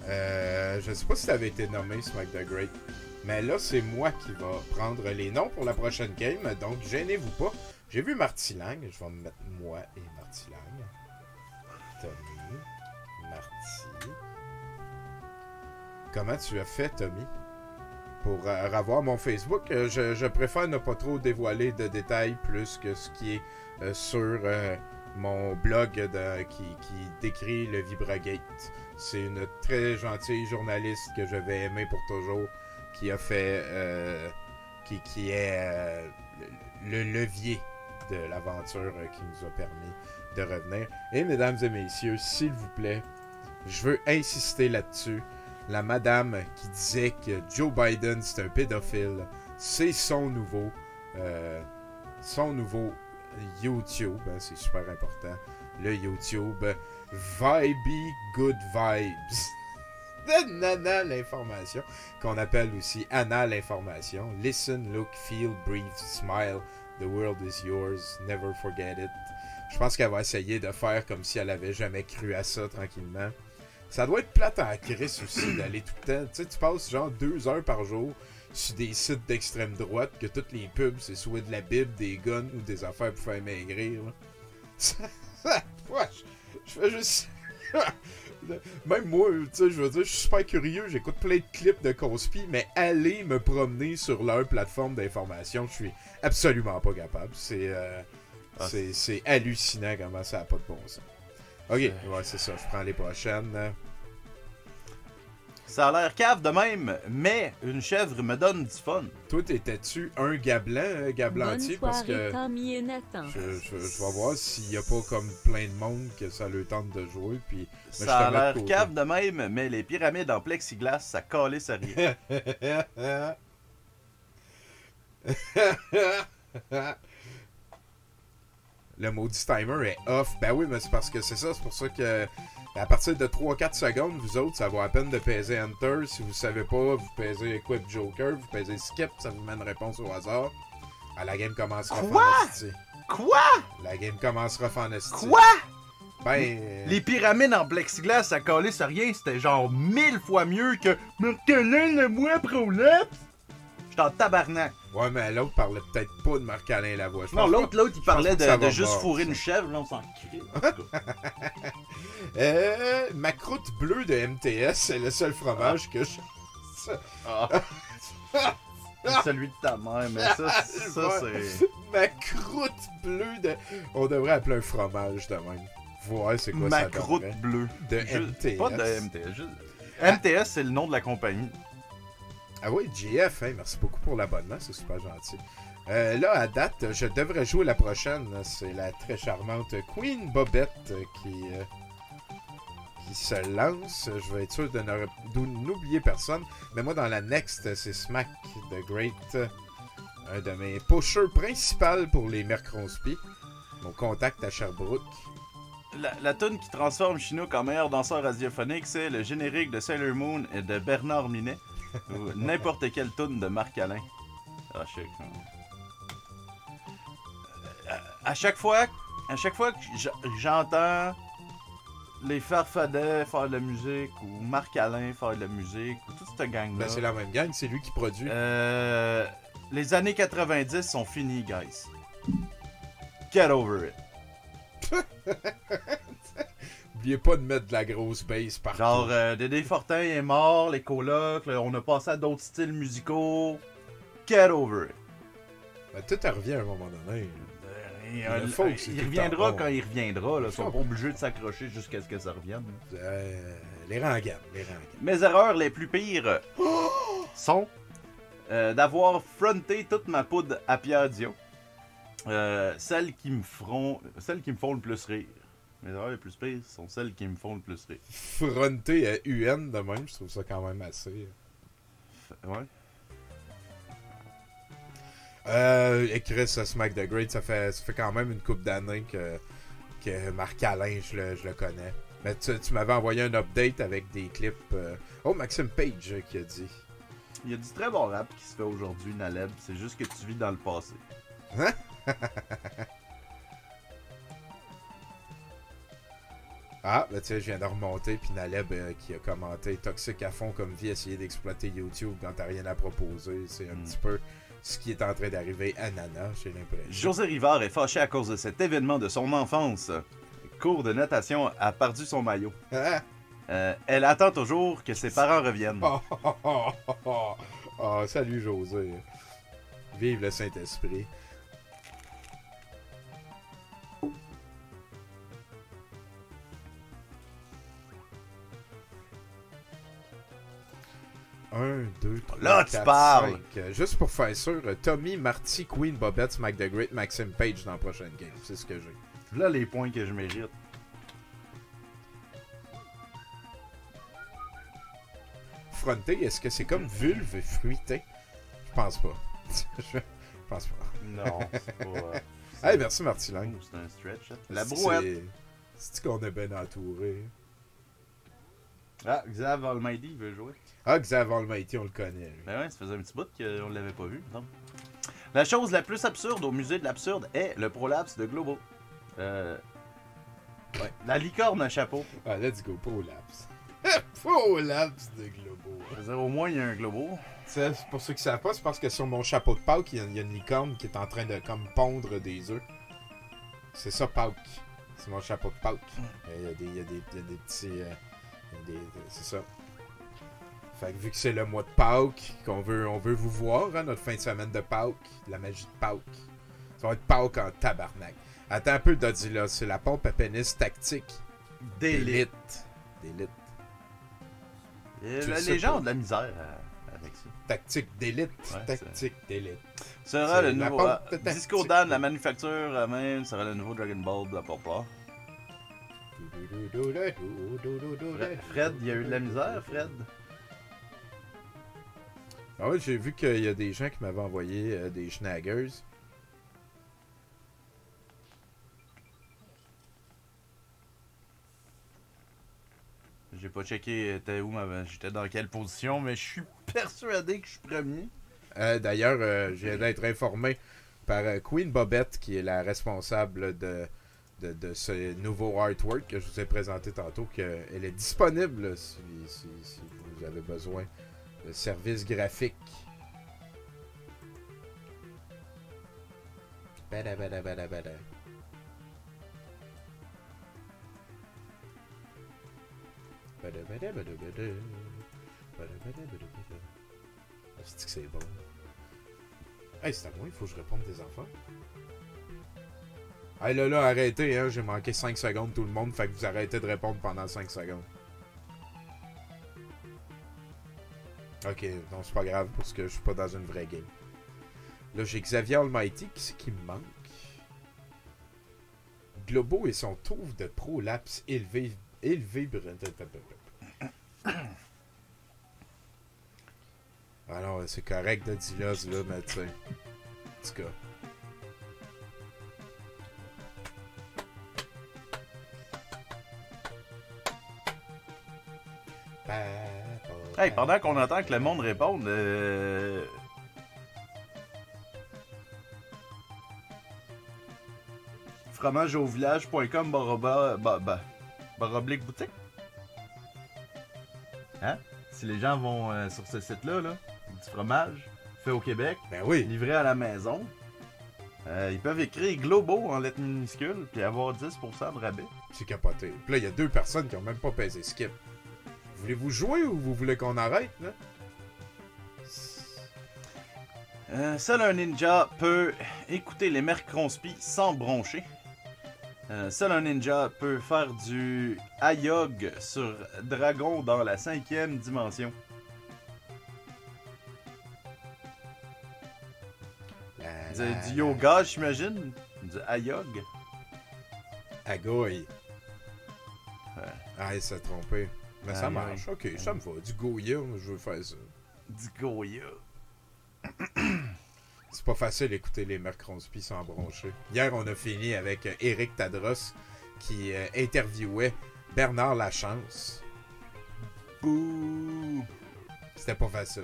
Je sais pas si ça avait été nommé, Smack the Great. Mais là, c'est moi qui va prendre les noms pour la prochaine game. Donc, gênez-vous pas. J'ai vu Marty Lang. Je vais me mettre moi et Marty Lang. Tommy. Marty. Comment tu as fait, Tommy? Pour revoir mon Facebook, je préfère ne pas trop dévoiler de détails plus que ce qui est sur mon blog qui décrit le Vibragate. C'est une très gentille journaliste que je vais aimer pour toujours, qui a fait, qui est le levier de l'aventure qui nous a permis de revenir. Et mesdames et messieurs, s'il vous plaît, je veux insister là-dessus. La madame qui disait que Joe Biden c'est un pédophile, c'est son nouveau YouTube, hein, c'est super important. Le YouTube Vibey Good Vibes. De Nana l'information, qu'on appelle aussi Anna l'information. Listen, look, feel, breathe, smile. The world is yours. Never forget it. Je pense qu'elle va essayer de faire comme si elle avait jamais cru à ça tranquillement. Ça doit être plate à Chris aussi d'aller tout le temps. Tu sais, tu passes genre 2 heures par jour sur des sites d'extrême droite que toutes les pubs, c'est soit de la Bible, des guns ou des affaires pour faire maigrir. Ouais, je fais juste... Même moi, tu sais, je veux dire, je suis super curieux, j'écoute plein de clips de conspi, mais aller me promener sur leur plateforme d'information, je suis absolument pas capable. C'est hallucinant comment ça n'a pas de bon sens. Ok, ouais, c'est ça, je prends les prochaines. Ça a l'air cave de même, mais une chèvre me donne du fun. Toi, t'étais-tu un gars blanc, entier, parce que Tommy et Nathan. je vais voir s'il n'y a pas comme plein de monde que ça leur tente de jouer, puis... Ça a l'air cave de même, mais les pyramides en plexiglas, ça calait ça rien. Le maudit timer est off. Ben oui, mais c'est parce que c'est ça. C'est pour ça que à partir de 3-4 secondes, vous autres, ça vaut à peine de peser Enter. Si vous savez pas, vous pesez Equip Joker, vous pesez Skip, ça vous met une réponse au hasard. Ah, la game commencera en Quoi? La game commencera en esti. Quoi? Ben... Les pyramides en plexiglas, ça calait ça rien. C'était genre 1000 fois mieux que Marc-Alain Lavoie Prolapse. J'étais en tabarnak. Ouais, mais l'autre parlait peut-être pas de Marc-Alain Lavoie. Non, l'autre, il parlait de juste fourrer une chèvre. Là, on s'en crie. Ma croûte bleue de MTS, c'est le seul fromage que je... Celui de ta mère, mais ça c'est... Ma croûte bleue de... On devrait appeler un fromage de même. Voir c'est quoi Ma ça croûte donnerait. bleue. De MTS. Pas de MTS. MTS, c'est le nom de la compagnie. Ah oui, GF, hein, merci beaucoup pour l'abonnement, c'est super gentil. Là, à date, je devrais jouer la prochaine. C'est la très charmante Queen Bobette qui se lance. Je vais être sûr de n'oublier personne. Mais moi, dans la next, c'est Smack the Great. Un de mes pushers principaux pour les Mercronspi. Mon contact à Sherbrooke. La tune qui transforme Chinook en meilleur danseur radiophonique, c'est le générique de Sailor Moon et de Bernard Minet. Ou n'importe quelle tune de Marc-Alain. Ah, je sais. À chaque fois que j'entends les Farfadets faire de la musique, ou Marc-Alain faire de la musique, ou toute cette gang-là... Ben, c'est la même gang, c'est lui qui produit. Les années 90 sont finies, guys. Get over it. N'oubliez pas de mettre de la grosse bass partout. Genre, Dédé Fortin est mort, les colocs, là, on a passé à d'autres styles musicaux. Get over it. Ben, tout revient à un moment donné. Il bon. reviendra quand il reviendra. Ils sont pas obligés de s'accrocher jusqu'à ce que ça revienne. Les rengaines. Mes erreurs les plus pires sont d'avoir fronté toute ma poudre à Pierre Dion. Celles qui me font le plus rire. Mes erreurs les plus pires sont celles qui me font le plus rire. Fronté à UN de même, je trouve ça quand même assez... Ouais. Et Chris, Smack the Great, ça fait quand même une couple d'années Marc Alain, je le connais. Mais tu m'avais envoyé un update avec des clips. Oh, Maxime Page qui a dit. Il y a du très bon rap qui se fait aujourd'hui, Naleb. C'est juste que tu vis dans le passé. Hein? Ah, ben tu sais, je viens de remonter, puis Naleb qui a commenté toxique à fond comme vie, essayer d'exploiter YouTube quand t'as rien à proposer. C'est un petit peu ce qui est en train d'arriver à Nana, j'ai l'impression. José Rivard est fâché à cause de cet événement de son enfance. Cours de natation a perdu son maillot. Elle attend toujours que ses parents reviennent. Oh, salut José. Vive le Saint-Esprit. Un, deux, trois, là, tu 4, parles! 5. Juste pour faire sûr, Tommy, Marty, Queen, Bobette, Smack the Great, Maxime Page dans la prochaine game. C'est ce que j'ai. Là, les points que je mérite. Fronté, est-ce que c'est comme vulve et fruité? Je pense pas. Je pense pas. Non, c'est pas... Hey, merci Marty Lang. C'est un stretch. La brouette. C'est qu'on est bien entouré. Ah, Xav Almighty veut jouer. Ah, Xav Almighty, on le connaît. Lui. Ben ouais, ça faisait un petit bout qu'on l'avait pas vu. Non? La chose la plus absurde au musée de l'absurde est le prolapse de Globo. Ouais. La licorne à chapeau. Ah, let's go, prolapse. Prolapse de Globo. Je veux dire, au moins, il y a un Globo. C'est pour ceux qui savent pas, c'est parce que sur mon chapeau de Pâques, il y a une licorne qui est en train de comme pondre des œufs. C'est ça, Pâques. C'est mon chapeau de Pâques. Il y a des petits... c'est ça. Fait que vu que c'est le mois de Pâques, on veut vous voir, hein, notre fin de semaine de Pâques, la magie de Pâques. Ça va être Pâques en tabarnak. Attends un peu, Dodila, c'est la pompe à pénis tactique. D'élite. Les gens ont de la misère avec ça. Tactique d'élite. Ouais, tactique d'élite. Sera le la nouveau... pompe de Disco tactique. Dan, la manufacture même, sera le nouveau Dragon Ball, blablabla. Fred, il y a eu de la misère, Fred? Ah ouais, j'ai vu qu'il y a des gens qui m'avaient envoyé des schnaggers. J'ai pas checké j'étais dans quelle position, mais je suis persuadé que je suis premier. D'ailleurs, je viens d'être informé par Queen Bobette, qui est la responsable de ce nouveau artwork que je vous ai présenté tantôt, qu'elle est disponible si vous avez besoin de services graphiques. Bada. C'est que c'est bon. Hey, c'est à moi, il faut que je réponde des enfants. Hey là, arrêtez, hein, j'ai manqué 5 secondes tout le monde, fait que vous arrêtez de répondre pendant 5 secondes. Ok, non, c'est pas grave, parce que je suis pas dans une vraie game. Là, j'ai Xavier Almighty, qui c'est qui me manque? Globo et son touffe de prolapse élevé. Ah non, c'est correct de dire là, mais tu sais. En tout cas. Hey, pendant qu'on attend que le monde réponde, fromageauvillage.com baroblique boutique. Hein? Si les gens vont sur ce site-là, du fromage fait au Québec, Ben oui. livré à la maison, ils peuvent écrire Globo en lettres minuscules puis avoir 10% de rabais. C'est capoté. Puis là, il y a 2 personnes qui ont même pas pesé skip. Voulez-vous jouer ou vous voulez qu'on arrête, là? Seul un ninja peut écouter les mercronspi sans broncher. Seul un ninja peut faire du Ayog sur Dragon dans la 5e dimension. Du yoga, j'imagine. Du Ayog. Agoy. Ouais. Ah, il s'est trompé. Mais ça Aïe, marche. aïe. Ok, ça me va. Du Goya, je veux faire ça. Du Goya. C'est pas facile d'écouter les Mercronspi sans broncher. Hier, on a fini avec Eric Tadros qui interviewait Bernard Lachance. Bouh! C'était pas facile.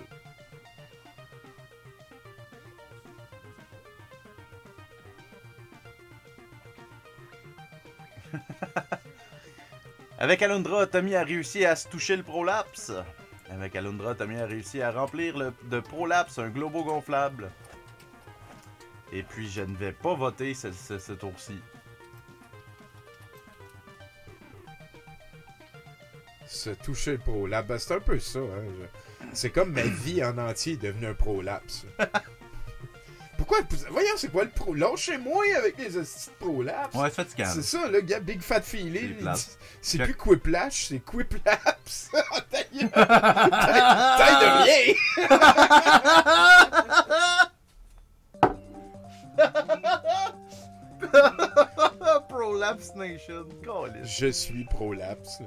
Avec Alundra, Tommy a réussi à se toucher le prolapse. Avec Alundra, Tommy a réussi à remplir de prolapse un globo gonflable. Et puis, je ne vais pas voter ce tour-ci. Se toucher le prolapse, ben, c'est un peu ça. Hein. C'est comme ma vie en entier est devenue un prolapse. Pourquoi? Voyons, c'est quoi le prolapse? Lâchez-moi avec les hosties de prolapse. Ouais, c'est fatigant. C'est ça, le gars Big Fat Feeling. C'est Check. plus Quiplash, c'est Quiplapse. Taille de rien! Prolapse Nation, câlisse. Je suis prolapse.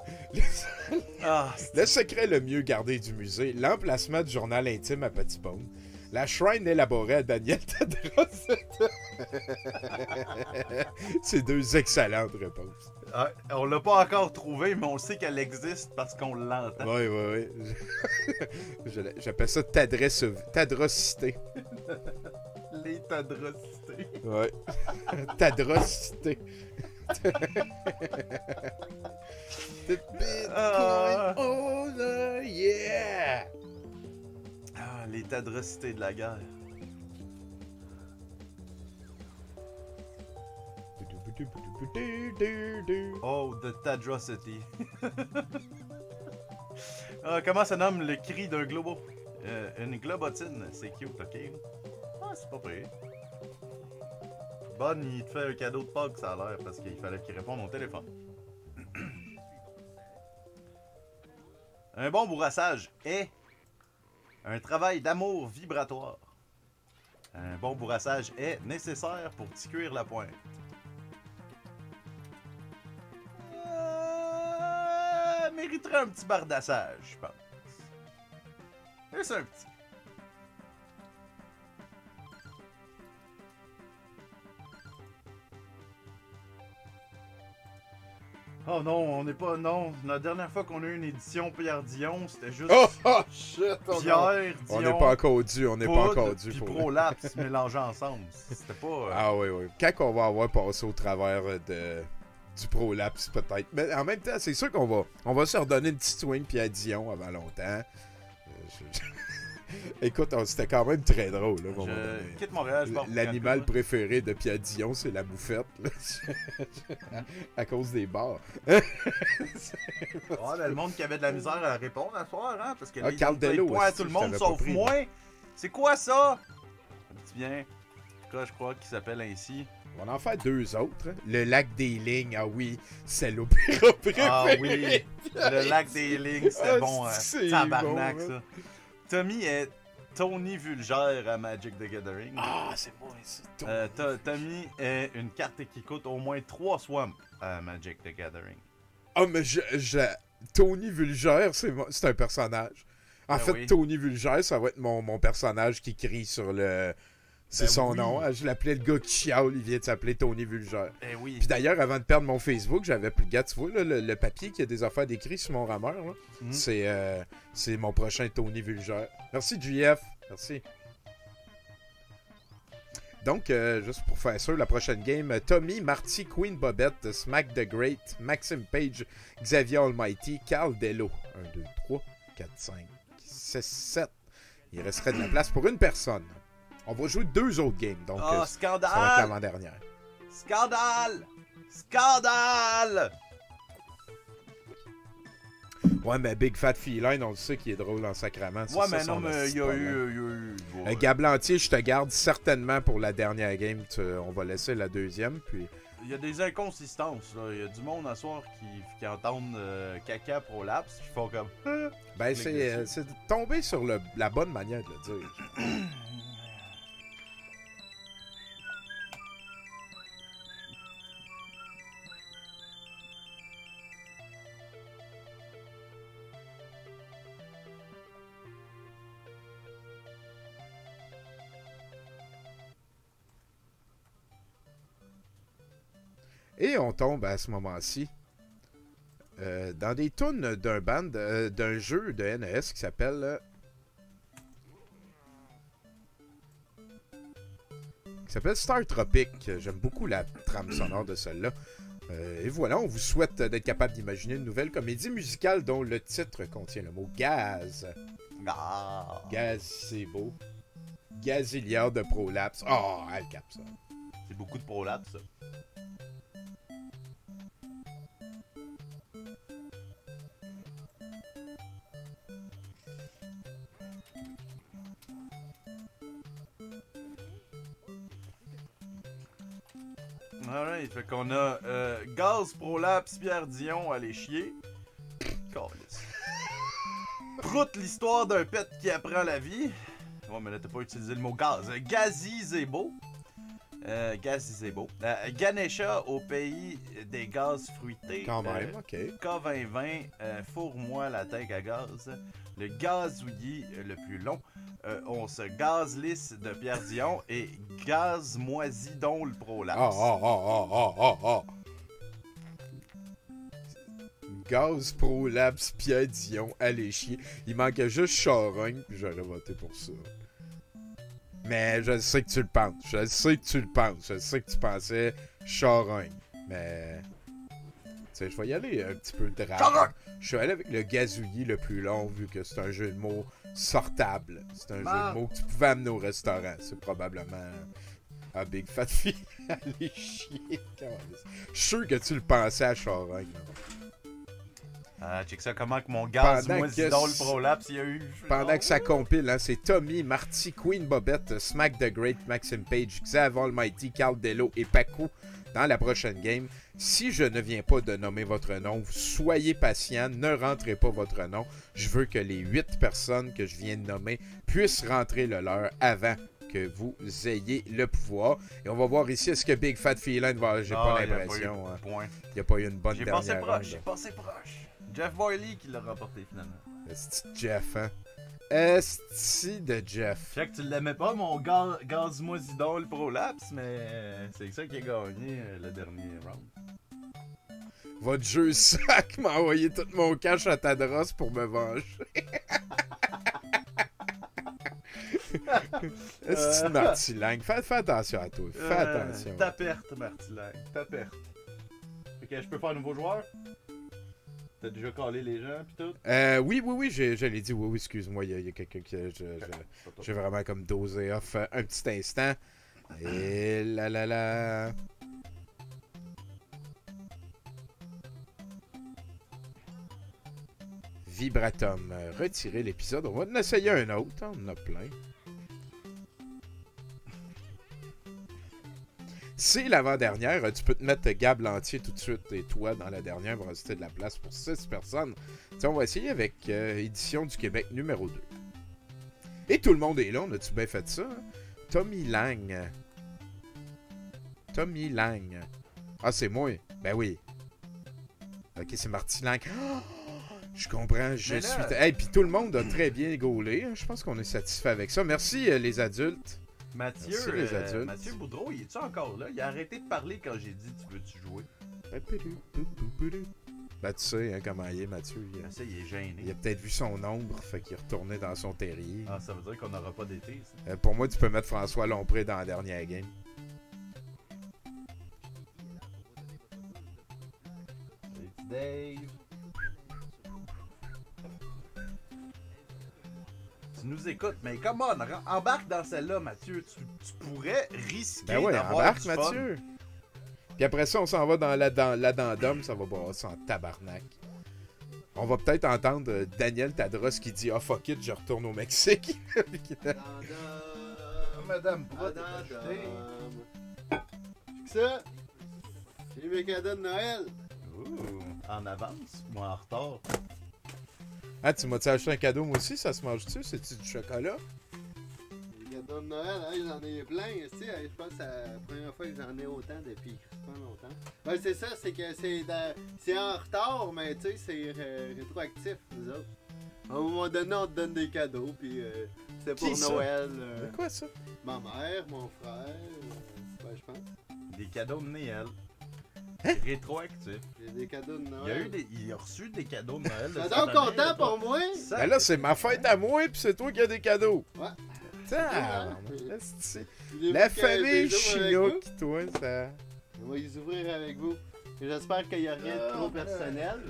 Ah, Le secret le mieux gardé du musée, l'emplacement du journal intime à Petit Bone, la shrine élaborée à Daniel Tadros. C'est deux excellentes réponses. ah, on l'a pas encore trouvé, mais on sait qu'elle existe parce qu'on l'entend. Oui. J'appelle ça tadrocité. Les tadrocités. Ouais. Tadrocité. The Bitcoin owner, yeah! Ah, les tadrocités de la guerre. Oh, the tadrocity. Ah, comment ça nomme le cri d'un globo? Une globotine, c'est cute, ok? Ah, c'est pas vrai. Bonne, il te fait un cadeau de Pâques, ça a l'air, parce qu'il fallait qu'il réponde au téléphone. Un bon bourrassage est un travail d'amour vibratoire. Un bon bourrassage est nécessaire pour t'y cuire la pointe. Mériterait un petit bardassage, je pense. Juste un petit. Oh non, on n'est pas... Non, la dernière fois qu'on a eu une édition Pierre Dion, c'était juste... Oh shit! Pierre Dion, On n'est pas encore dû, on n'est pas encore dû. puis Pour... Prolapse mélangés ensemble. C'était pas... Ah oui. Quand on va avoir passé au travers du prolapse, peut-être. Mais en même temps, c'est sûr qu'on va se redonner une petite swing Pierre Dion avant longtemps. Écoute, c'était quand même très drôle. Là, je quitte Montréal, je pars pour l'animal Cancun. préféré de Pierre Dion, c'est la bouffette. Là. À cause des bars. Ouais, le monde qui avait de la misère à répondre à soir, hein, parce que Ah, les Carl Dello, points à aussi, tout le je monde t'avais sauf pas pris, moi. C'est quoi ça? Un petit bien. En tout cas, je crois qu'il s'appelle ainsi. On va en faire deux autres. Hein. Le lac des lignes, ah oui, c'est l'opéra préféré. Ah oui, le lac des lignes, c'était Ah, bon. c'est Tabarnak, bon, ça. Tommy est Tony Vulgaire à Magic the Gathering. Ah, c'est moi, ça. Tommy est une carte qui coûte au moins 3 swamps à Magic the Gathering. Ah, mais Tony Vulgaire, c'est un personnage. En fait, oui. Tony Vulgaire, ça va être mon personnage qui crie sur le... C'est son oui. nom. Je l'appelais le gars qui chiale, il vient de s'appeler Tony Vulgaire. Eh oui. Puis d'ailleurs, avant de perdre mon Facebook, j'avais plus... Regarde, tu vois, là, le papier qui a des affaires décrites sur mon rameur, là, c'est mon prochain Tony Vulgaire. Merci, JF. Merci. Donc, juste pour faire sûr, la prochaine game, Tommy, Marty, Queen Bobette, Smack the Great, Maxime Page, Xavier Almighty, Carl Dello. 1, 2, 3, 4, 5, 6, 7. Il resterait de la place pour une personne. On va jouer 2 autres games, donc scandale! ça va être l'avant-dernière. Scandale! Scandale! Ouais, mais Big Fat Feline, on le sait qu'il est drôle en sacrament. Ouais, mais non, mais il y a eu... Ouais. Gablantier, je te garde certainement pour la dernière game. On va laisser la deuxième, puis... Il y a des inconsistances, là. Il y a du monde à soir qui entendent caca prolapse, puis font comme... Ben, c'est tomber sur la bonne manière de le dire. Et on tombe à ce moment-ci dans des tunes d'un jeu de NES qui s'appelle Star Tropic. J'aime beaucoup la trame sonore de celle-là. Et voilà, on vous souhaite d'être capable d'imaginer une nouvelle comédie musicale dont le titre contient le mot gaz. Ah. Gaz, c'est beau. Gazilliard de prolapse. Oh, elle capte ça. C'est beaucoup de prolapse, ça. Alright, fait qu'on a Gaz, Prolapse, Pierre Dion, allez chier. Câlisse. Prout, l'histoire d'un pet qui apprend la vie. Ouais, mais là, t'as pas utilisé le mot gaz. Gazizebo. Gazizebo. Ganesha au pays des gaz fruités. Quand même, ok. K2020, fourre-moi la tête à gaz. Le gazouillis le plus long. On se gaz lisse de Pierre Dion et gaz moisi dont le prolapse. Gaz prolapse Pierre Dion, allez chier. Il manquait juste Charogne, puis j'aurais voté pour ça. Mais je sais que tu le penses. Je sais que tu pensais Charogne. Mais... tu sais, je vais y aller un petit peu de rap. Je suis allé avec le gazouillis le plus long, vu que c'est un jeu de mots sortable. C'est un jeu de mots que tu pouvais amener au restaurant. C'est probablement un Big Fat Fille. Allez chier. Je suis sûr que tu le pensais à Charogne. Check ça, comment que mon gaz moisidon le prolapse, il y a eu... Pendant que ça compile, hein, c'est Tommy, Marty, Queen Bobette, Smack the Great, Maxim Page, Xav Almighty, Carl Dello et Paco dans la prochaine game. Si je ne viens pas de nommer votre nom, soyez patient, ne rentrez pas votre nom. Je veux que les 8 personnes que je viens de nommer puissent rentrer le leur avant que vous ayez le pouvoir. Et on va voir ici, est-ce que Big Fat Feline va... J'ai pas l'impression. Il n'y a pas eu une bonne dernière ronde. J'ai passé proche. Jeff Boyley qui l'a remporté finalement. Est-ce Jeff, hein? Est-ce de Jeff? Je sais que tu l'aimais pas, mon gaz moisidon le prolapse, mais c'est ça qui a gagné le dernier round. Votre jeu sac m'a envoyé tout mon cash à Tadros pour me venger. Est-ce que Martilang? Fais attention à toi. Fais attention. Ta perte, Martilang. Ta perte. Ok, je peux faire un nouveau joueur? T'as déjà callé les gens pis tout? Oui, je l'ai dit. Oui, excuse-moi, il y a quelqu'un qui... J'ai vraiment comme dosé off un petit instant. Et là... Vibratum. Retirer l'épisode. On va en essayer un autre. Hein, on en a plein. C'est l'avant-dernière. Tu peux te mettre Gab l'entier tout de suite et toi dans la dernière. Va rester de la place pour 6 personnes. T'sais, on va essayer avec Édition du Québec numéro 2. Et tout le monde est là. On a-tu bien fait ça? Hein? Tommy Lang. Ah, c'est moi. Ben oui. Ok, c'est Marty Lang. Oh, je comprends. Je suis... Hey, puis tout le monde a très bien gaulé. Hein. Je pense qu'on est satisfait avec ça. Merci les adultes. Mathieu Boudreau, il est-tu encore là? Il a arrêté de parler quand j'ai dit « Tu veux-tu jouer? » Ben tu sais hein, comment il est, Mathieu. Ça, il est gêné. Il a peut-être vu son ombre, fait qu'il est retourné dans son terrier. Ah, ça veut dire qu'on n'aura pas d'été, ça. Pour moi, tu peux mettre François Lompré dans la dernière game. C'est Dave. Tu nous écoutes, mais come on, embarque dans celle-là, Mathieu. Tu pourrais risquer d'avoir embarque, du Mathieu. Fun. Puis après ça, on s'en va dans la dent-d'homme, ça va brasser en tabarnak. On va peut-être entendre Daniel Tadros qui dit « Ah, fuck it, je retourne au Mexique. » Madame Prout c'est ça? C'est mes cadeaux de Noël. Ouh, en avance ou en retard? Ah, tu m'as-tu acheté un cadeau, moi aussi? Ça se mange-tu? C'est-tu du chocolat? Les cadeaux de Noël, hein, j'en ai plein. Tu sais, je pense que c'est la première fois que j'en ai autant depuis pas longtemps. Ben, c'est ça, c'est que c'est en retard, mais tu sais, c'est rétroactif, nous autres. À un moment donné, on te donne des cadeaux, puis c'est pour Qui, Noël. C'est quoi ça? Ma mère, mon frère, ben, je pense. Des cadeaux de Noël. Rétroactif. J'ai des cadeaux de Il Noël. a reçu des cadeaux de Noël. T'es donc content pour moi? Ben là, c'est ma fête à moi, puis c'est toi qui as des cadeaux. Ouais. Tiens, Voulez-vous la que famille je les ouvre avec Chinook, toi, ça... vous? On va les ouvrir avec vous. Et j'espère qu'il n'y a rien de trop personnel.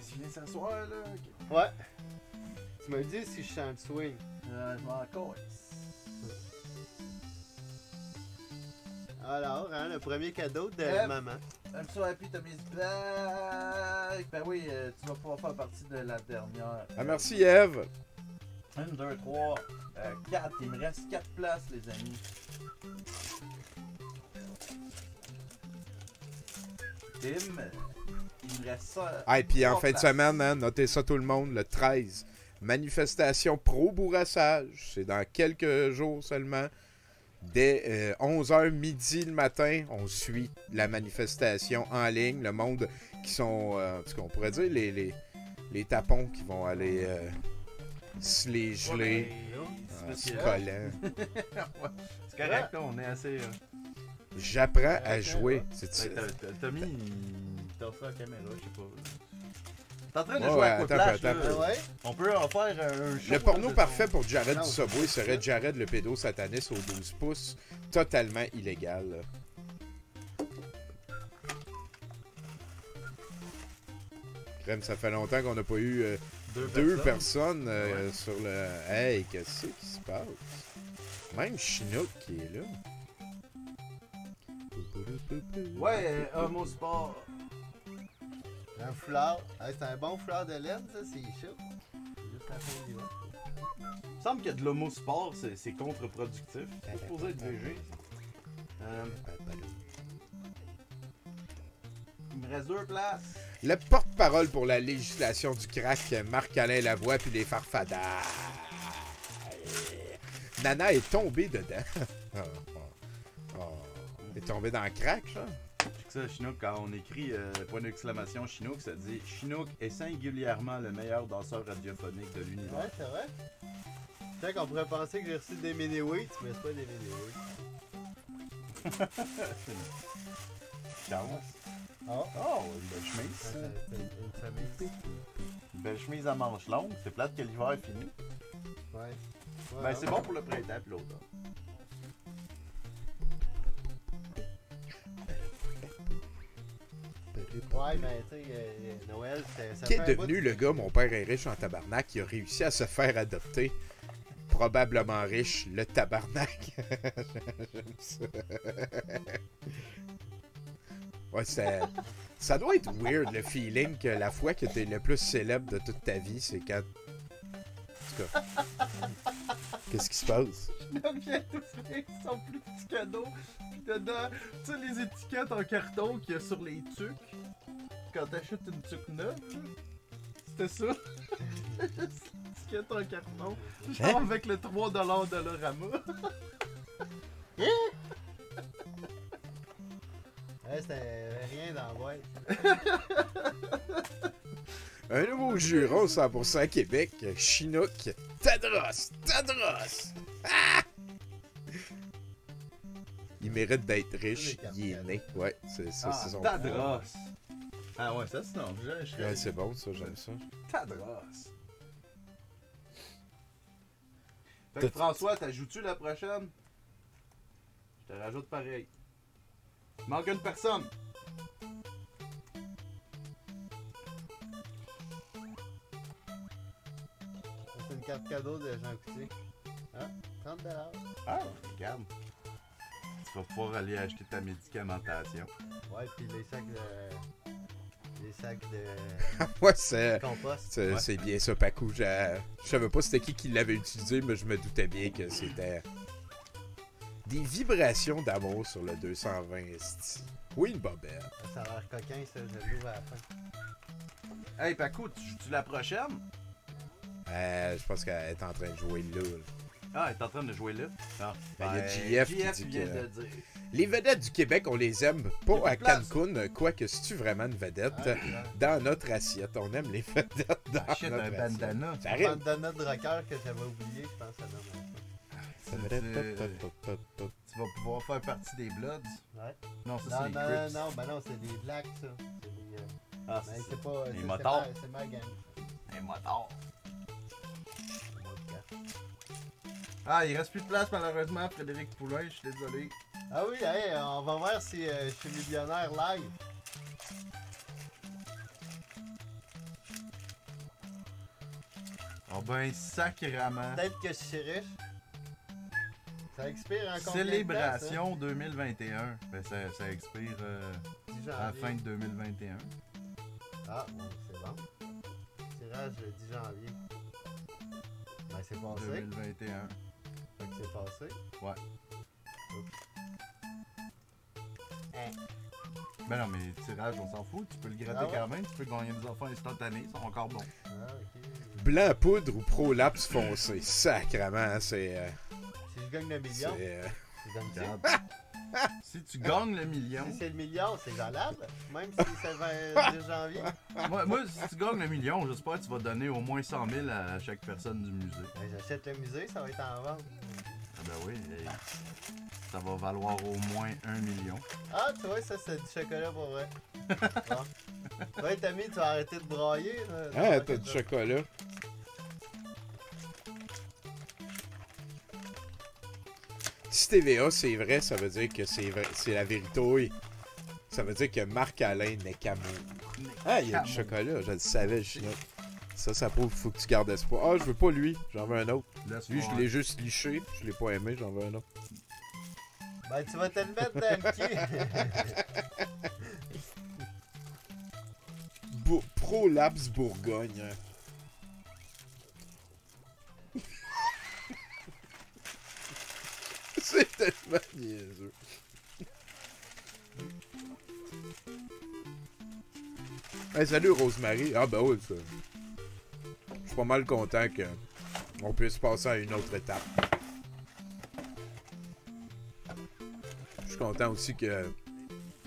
Tu viens s'asseoir, là. Ouais. Tu m'as dit si je chante swing. Je m'en colle. Alors, hein, le premier cadeau de maman. I'm so happy to miss back. Ben oui, tu vas pouvoir faire partie de la dernière. Ah, merci, Eve. 1, 2, 3, 4. Il me reste 4 places, les amis. Tim, il me reste ça. Ah, et puis en trois fin de places. semaine, hein, notez ça tout le monde, le 13, manifestation pro-bourrassage. C'est dans quelques jours seulement. Dès 11h midi le matin, on suit la manifestation en ligne. Le monde qui sont, ce qu'on pourrait dire, les tapons qui vont aller se les geler en se collant. Ouais, c'est correct, là, on est assez. J'apprends à jouer. T'as mis. T'as fait la caméra, je sais pas. T'es en train de Ouais, jouer à attends, Quiplash, attends, là. attends. Ouais. On peut en faire un show. Le porno de parfait son- pour Jared Non, du Subway serait Jared le pédosataniste aux 12 pouces. Totalement illégal. Là. Crème, ça fait longtemps qu'on n'a pas eu deux personnes sur le... Hey, qu'est-ce qui se passe? Même Chinook qui est là. Ouais, Homo Sport. Un foulard. Hey, c'est un bon foulard de laine, ça, c'est chaud. Juste la fin du vent. Il me semble que de l'Homo Sport, c'est contre-productif. C'est supposé être végé. Il me reste 2 places. Le porte-parole pour la législation du crack, Marc-Alain Lavoie, puis les farfadars. Nana est tombée dedans. Elle est tombée dans le crack, ça. C'est ça, Chinook, quand on écrit point d'exclamation Chinook, ça dit Chinook est singulièrement le meilleur danseur radiophonique de l'univers. Ouais, c'est vrai. Peut-être qu'on pourrait penser que j'ai reçu des mini-wheats, mais c'est pas des mini-wheats. Chance. Oh. Oh, une belle chemise. C'est une chemise. Une belle chemise à manches longues. C'est plate que l'hiver est fini. Ouais. Ben, c'est bon pour le printemps et l'automne. Ouais, mais tu sais, Noël, ça Qui fait est un bout devenu de- le gars, mon père est riche en tabarnak, qui a réussi à se faire adopter. Probablement riche, le tabarnak. J'aime ça. Ouais, ça doit être weird, le feeling que la fois que t'es le plus célèbre de toute ta vie, c'est quand... En tout cas... Qu'est-ce qui se passe? Donc, j'ai d'offrir son plus petit cadeau. Puis dedans, tu sais, les étiquettes en carton qu'il y a sur les tuques. Quand t'achètes une tuque neuve, c'était ça. Étiquette en carton. Genre Hein? avec le 3$ de l'Orama. Ouais, c'était rien dans la boîte. Un nouveau juron 100% Québec, Chinook, Tadros! Ah! Il mérite d'être riche, il est né. Ouais, c'est ça, c'est son... Tadros. Ah ouais, ça c'est non. Je Ouais, c'est bon ça, j'aime ça. Tadros. Fait que François, t'ajoutes-tu la prochaine? Je te rajoute pareil. Il manque une personne. C'est une carte cadeau de Jean Coutu. Ah, 30$. Ah, regarde. Tu vas pouvoir aller acheter ta médicamentation. Ouais, puis les sacs de... Les sacs de Ouais, c'est... compost. C'est Ouais. c'est bien ça, Paco. Je savais pas c'était qui l'avait utilisé, mais je me doutais bien que c'était des vibrations d'amour sur le 220 esti. Oui, une bobette. Ça a l'air coquin, ça. Je l'ouvre à la fin. Hey Paco, tu joues-tu la prochaine? Je pense qu'elle est en train de jouer là. Ah, elle est en train de jouer là. Ah, Ben, il y a JF qui dit vient que- de dire. Les vedettes du Québec, on les aime Il y pas a à plus de place. Cancun, quoique si tu vraiment une vedette Ah, dans notre assiette. On aime les vedettes dans Achète notre un assiette. bandana. Ça un arrive. bandana de rocker que j'avais oublié, je pense que ça donne un peu. Tu tu vas pouvoir faire partie des Bloods. Ouais. Non, ça, Non, c'est les non, Crips. non, ben non, c'est des blacks, ça. C'est des, Ah, mais c'est c'est pas. les c'est motards. C'est ma gang. un motard. C'est mon cas. Ah, il reste plus de place, malheureusement, Frédéric Poulain, je suis désolé. Ah oui, hey, on va voir si je suis millionnaire live. Oh ben, sacrément. Peut-être que je suis riche. Ça expire en combien de temps, Célébration 2021. Ben, ça expire ça? 10 à la janvier. fin de 2021. Ah, bon, c'est bon. Tirage le 10 janvier. Ben, c'est passé. 2021. Fait que c'est passé. Ouais. Oups. Hein. Ben non, mais tirage, on s'en fout. Tu peux le gratter Ah ouais? quand même. Tu peux gagner des enfants instantanés. Ils sont encore bons. Ah, ok. Blanc poudre ou prolapse foncé. Sacrement, c'est. Si je gagne le million, C'est. je gagne ça. Regarde. Si tu gagnes le million. Si c'est le million, c'est valable. Même si c'est le 10 janvier. Moi, si tu gagnes le million, j'espère que tu vas donner au moins 100 000 à chaque personne du musée. Ben, j'achète le musée, ça va être en vente. Ah ben oui, hey, ça va valoir au moins 1 million. Ah, tu vois, ça, c'est du chocolat pour vrai. Bon. Ouais, Tommy, tu vas arrêter de brailler. Là. Ah, t'as du chocolat. Si TVA c'est vrai, ça veut dire que c'est vrai, c'est la vérité. Ça veut dire que Marc-Alain n'est qu'amour. Ah, il y a du chocolat, je le savais, le chinois. Ça prouve qu'il faut que tu gardes espoir. Ah, je veux pas lui, j'en veux un autre. Lui, je l'ai juste liché, je l'ai pas aimé, j'en veux un autre. Ben, tu vas te le mettre dans le pied. Prolapse Bourgogne. C'est tellement niaiseux. Hey, salut Rosemary. Ah ben oui, ça. Je suis pas mal content qu'on puisse passer à une autre étape. Je suis content aussi que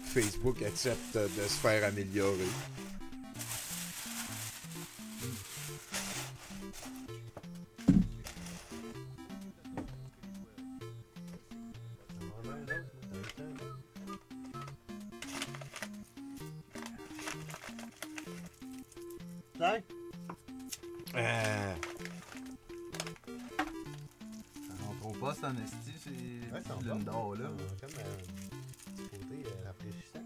Facebook accepte de se faire améliorer. Tiens, On trouve pas, c'est en esti, ces ouais, ça petits va. Lindor là. Comme petit côté rafraîchissant.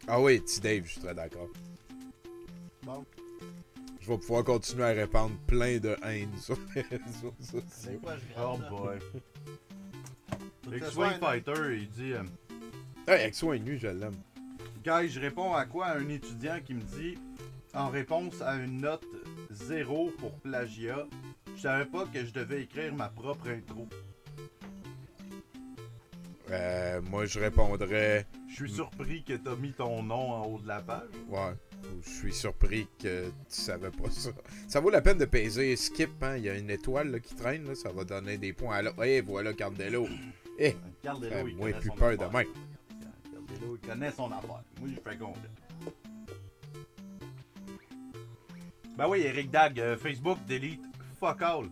Ah oui, petit Dave, je suis très d'accord. Bon, Je vais pouvoir continuer à répandre plein de haine sur les réseaux c'est sociaux. quoi, je Oh gratte, là? boy. Faut que ce X-Wing soit un- Fighter, il dit Hey, avec soin nu, je l'aime. Guys, je réponds à quoi à un étudiant qui me dit en réponse à une note 0 pour plagiat, je savais pas que je devais écrire ma propre intro. Moi, je répondrais. Je suis surpris que t'as mis ton nom en haut de la page. Ouais. Je suis surpris que tu savais pas ça. Ça vaut la peine de peser skip, hein. Il y a une étoile là, qui traîne, là. Ça va donner des points à l'autre. Eh, voilà, Cardello. Eh, Cardelo, il moi, connaît plus son peur de affaire. même. Cardelo, il connaît son affaire. Moi, je fais confiance. Ben oui, Eric Dag, Facebook delete fuck all.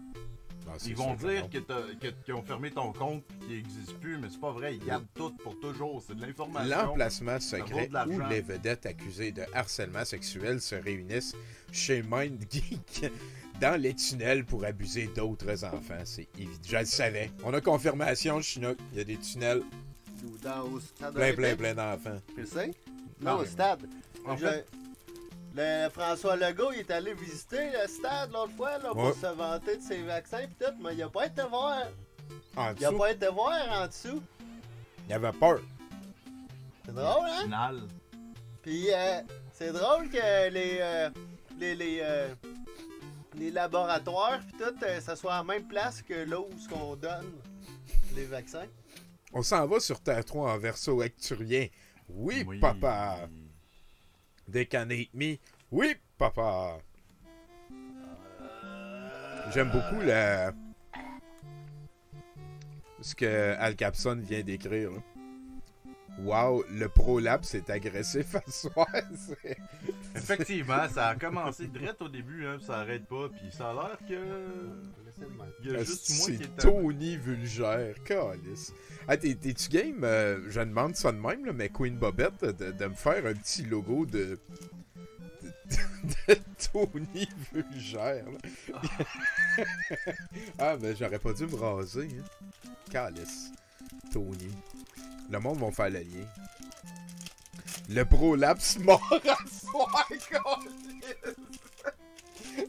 Non, c'est Ils vont sûr dire que non. qu'ils ont fermé ton compte et qu'il n'existe plus, mais c'est pas vrai. Ils gardent tout pour toujours. C'est de l'information. L'emplacement Ça vaut secret de l'argent. où les vedettes accusées de harcèlement sexuel se réunissent chez MindGeek dans les tunnels pour abuser d'autres enfants. C'est évident. Je le savais. On a confirmation, Chinook. Il y a des tunnels Ou dans au stade plein olympique. d'enfants. Tu le sais? Non, Non, au mais- stade. En Je- fait- le François Legault, il est allé visiter le stade l'autre fois là, pour Ouais. se vanter de ses vaccins pis tout, mais il a pas été voir. En Il a dessous, pas été voir en dessous. il avait peur. C'est drôle, hein? Final. Puis c'est drôle que les laboratoires pis tout, ça soit à la même place que là où ce qu'on donne les vaccins. On s'en va sur Terre 3 en verso acturien. Oui, papa. They can eat me. Oui, papa. J'aime beaucoup ce que Al Capson vient d'écrire. Là. Wow, le prolapse est agressif à soir. Effectivement, ça a commencé direct au début, hein, ça arrête pas, puis ça a l'air que... Il y a juste moi qui est... Tony Vulgaire, calice. Ah, t'es-tu game? Je demande ça de même, là, mais Queen Bobette, de me faire un petit logo de Tony Vulgaire. Ah, mais j'aurais pas dû me raser. Hein. Calice. Tony. Le monde va faire le lien. Le prolapse mort à soir, calice.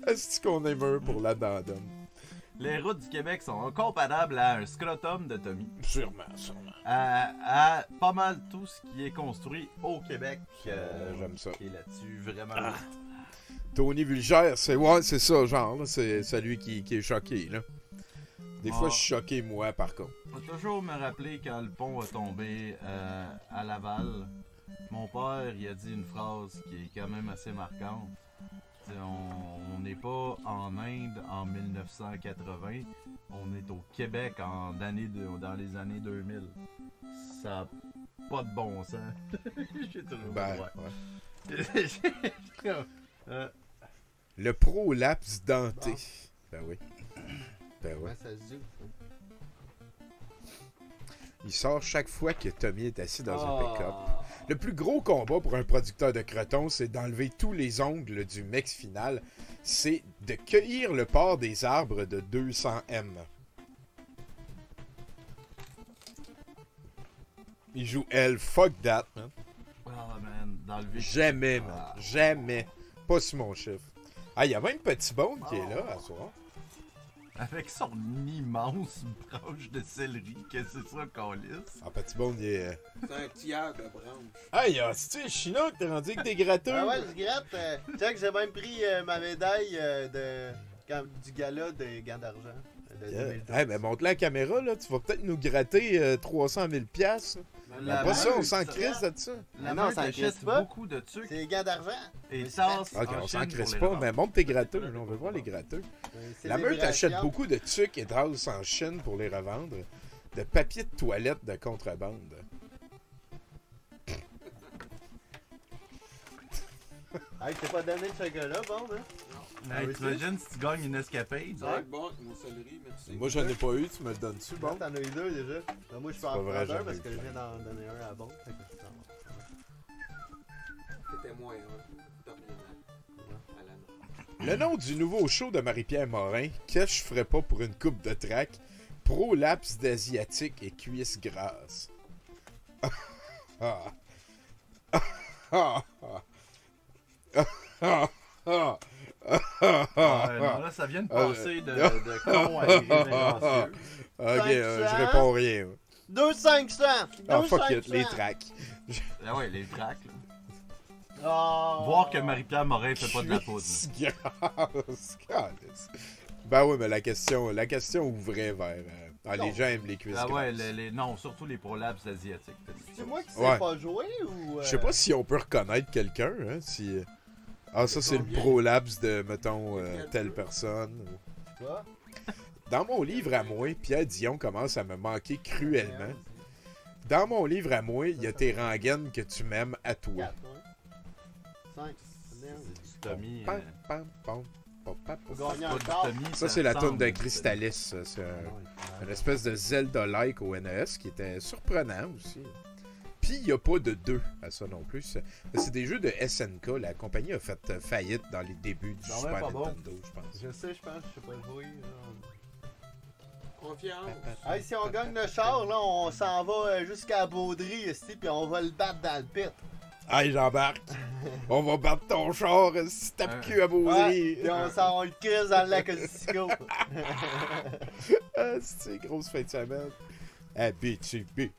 Est-ce qu'on est mûr pour la dandum? Les routes du Québec sont comparables à un scrotum de Tommy. Sûrement. À pas mal tout ce qui est construit au Québec. J'aime ça. Qui est là-dessus, vraiment. Tony Vulgaire, c'est ça, genre. Là, c'est celui qui est choqué, là. Des fois, je suis choqué, moi, par contre. Je vais toujours me rappeler quand le pont a tombé à Laval. Mon père, il a dit une phrase qui est quand même assez marquante. On n'est pas en Inde en 1980, on est au Québec dans les années 2000. Ça n'a pas de bon sens. J'ai toujours ouais. Le prolapse denté. Ben oui. Ouais, ça se dit. Il sort chaque fois que Tommy est assis dans un pick-up. Le plus gros combat pour un producteur de crotons, c'est d'enlever tous les ongles du mix final. C'est de cueillir le port des arbres de 200 M. Il joue elle. Fuck that, man. Oh man, d'enlever... Jamais, man. Jamais. Pas sur mon chiffre. Ah, il y a même Petit Bone qui est là à soir. Avec son immense branche de céleri, qu'est-ce que c'est ça qu'on lisse? Ah, Petit Bone, il est... C'est un tiers de branche. Hey, c'est Chinook, t'es rendu avec des gratteux. Ah ouais, je gratte. Tu sais que j'ai même pris ma médaille du gala des Gants d'argent. Hey, mais montre la caméra, là. Tu vas peut-être nous gratter 300 000 $. Pas ça, on s'en crisse de ça. La non, meute ça achète crisse pas. beaucoup de trucs. C'est les Gants d'argent. Et ça, Ok, on s'en crisse pas, mais montre tes gratteux. Là, on veut voir les gratteux. La meute achète beaucoup de tucs et d'as en Chine pour les revendre. De papier de toilette de contrebande. Hey, t'es pas donné de chocolat, bon, hein? Hey, t'imagines si tu gagnes une escapade? Ouais, bon, mon céleri, mais tu sais. Moi, j'en ai pas eu, tu me le donnes-tu, bon? T'en as eu deux déjà. Ben, moi, je peux en pas vrai, prendre un j'en ai parce eu que je plein. viens d'en donner un à la banque. T'étais moins, hein. Le nom du nouveau show de Marie-Pierre Morin, qu'est-ce que je ferais pas pour une coupe de track? Prolapse d'asiatique et cuisses grasses. Non, là, ça vient de passer de con à irrévérencieux. Ok, je réponds rien. 2,500! Ah, fuck it, les tracks. Ah ouais, les tracks, là. Oh. Voir que Marie-Pierre Morin fait pas de la poudre. Cuisses grasses, câlisse. Ben oui, mais la question ouvrait vers... les gens aiment les cuisses Ah ouais, grasses. non, surtout les prolapses asiatiques. C'est moi qui sais Ouais. pas jouer ou. Je sais pas si on peut reconnaître quelqu'un, hein, si... Ah, ça, c'est le prolapse de, mettons, telle personne. Quoi? Dans mon livre à moi, Pierre Dion commence à me manquer cruellement. Dans mon livre à moi, il y a tes rengaines que tu m'aimes à toi. 4, 5. Tommy. Pam, pam, pam, pam, pam, pam. Faut gagner Pas encore. de Tommy, Ça, c'est la toune de ressemble. Crystalis. Ça. C'est une espèce de Zelda-like au NES qui était surprenant aussi. Puis, il n'y a pas de 2 à ça non plus. C'est des jeux de SNK. La compagnie a fait faillite dans les débuts du Non, ouais, Super pas bon. Nintendo, je pense. Je sais pas jouer. Confiance. Hey, si on gagne le char, là, on s'en va jusqu'à Baudry, ici, puis on va le battre dans le pit. Hey, j'embarque. On va battre ton char si tape cul à Beauvais. Puis on le crise dans le lac Ostico. C'est grosse fin de semaine. Abitibi.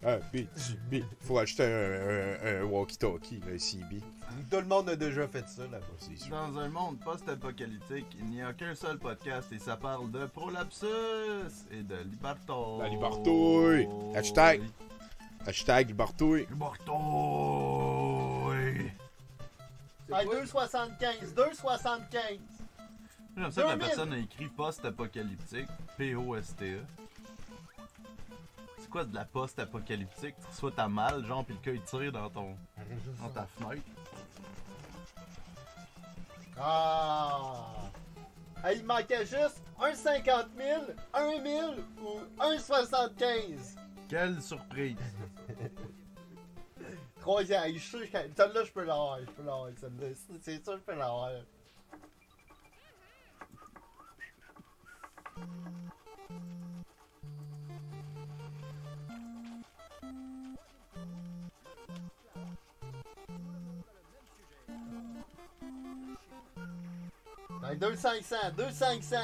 Faut acheter un walkie-talkie, un CB. Tout le monde a déjà fait ça, là-bas. C'est sûr. Dans un monde post-apocalyptique, il n'y a qu'un seul podcast et ça parle de prolapsus et de liberto. La libertouille. Hashtag libertouille. Libertouille. Hey, 2,75. 2,75. J'aime ça que la 2000. personne a écrit post-apocalyptique. P-O-S-T-E. C'est quoi de la post-apocalyptique? Tu reçois ta malle, genre, pis le gars il tire dans ta fenêtre. Ah! Hey, il manquait juste 1,50 000, 1 000 ou 1,75. Quelle surprise! Troisième, je suis sûr que celle-là, je peux l'avoir. Celle-là. C'est sûr que je peux l'avoir. Ben, 2,500, 2,500.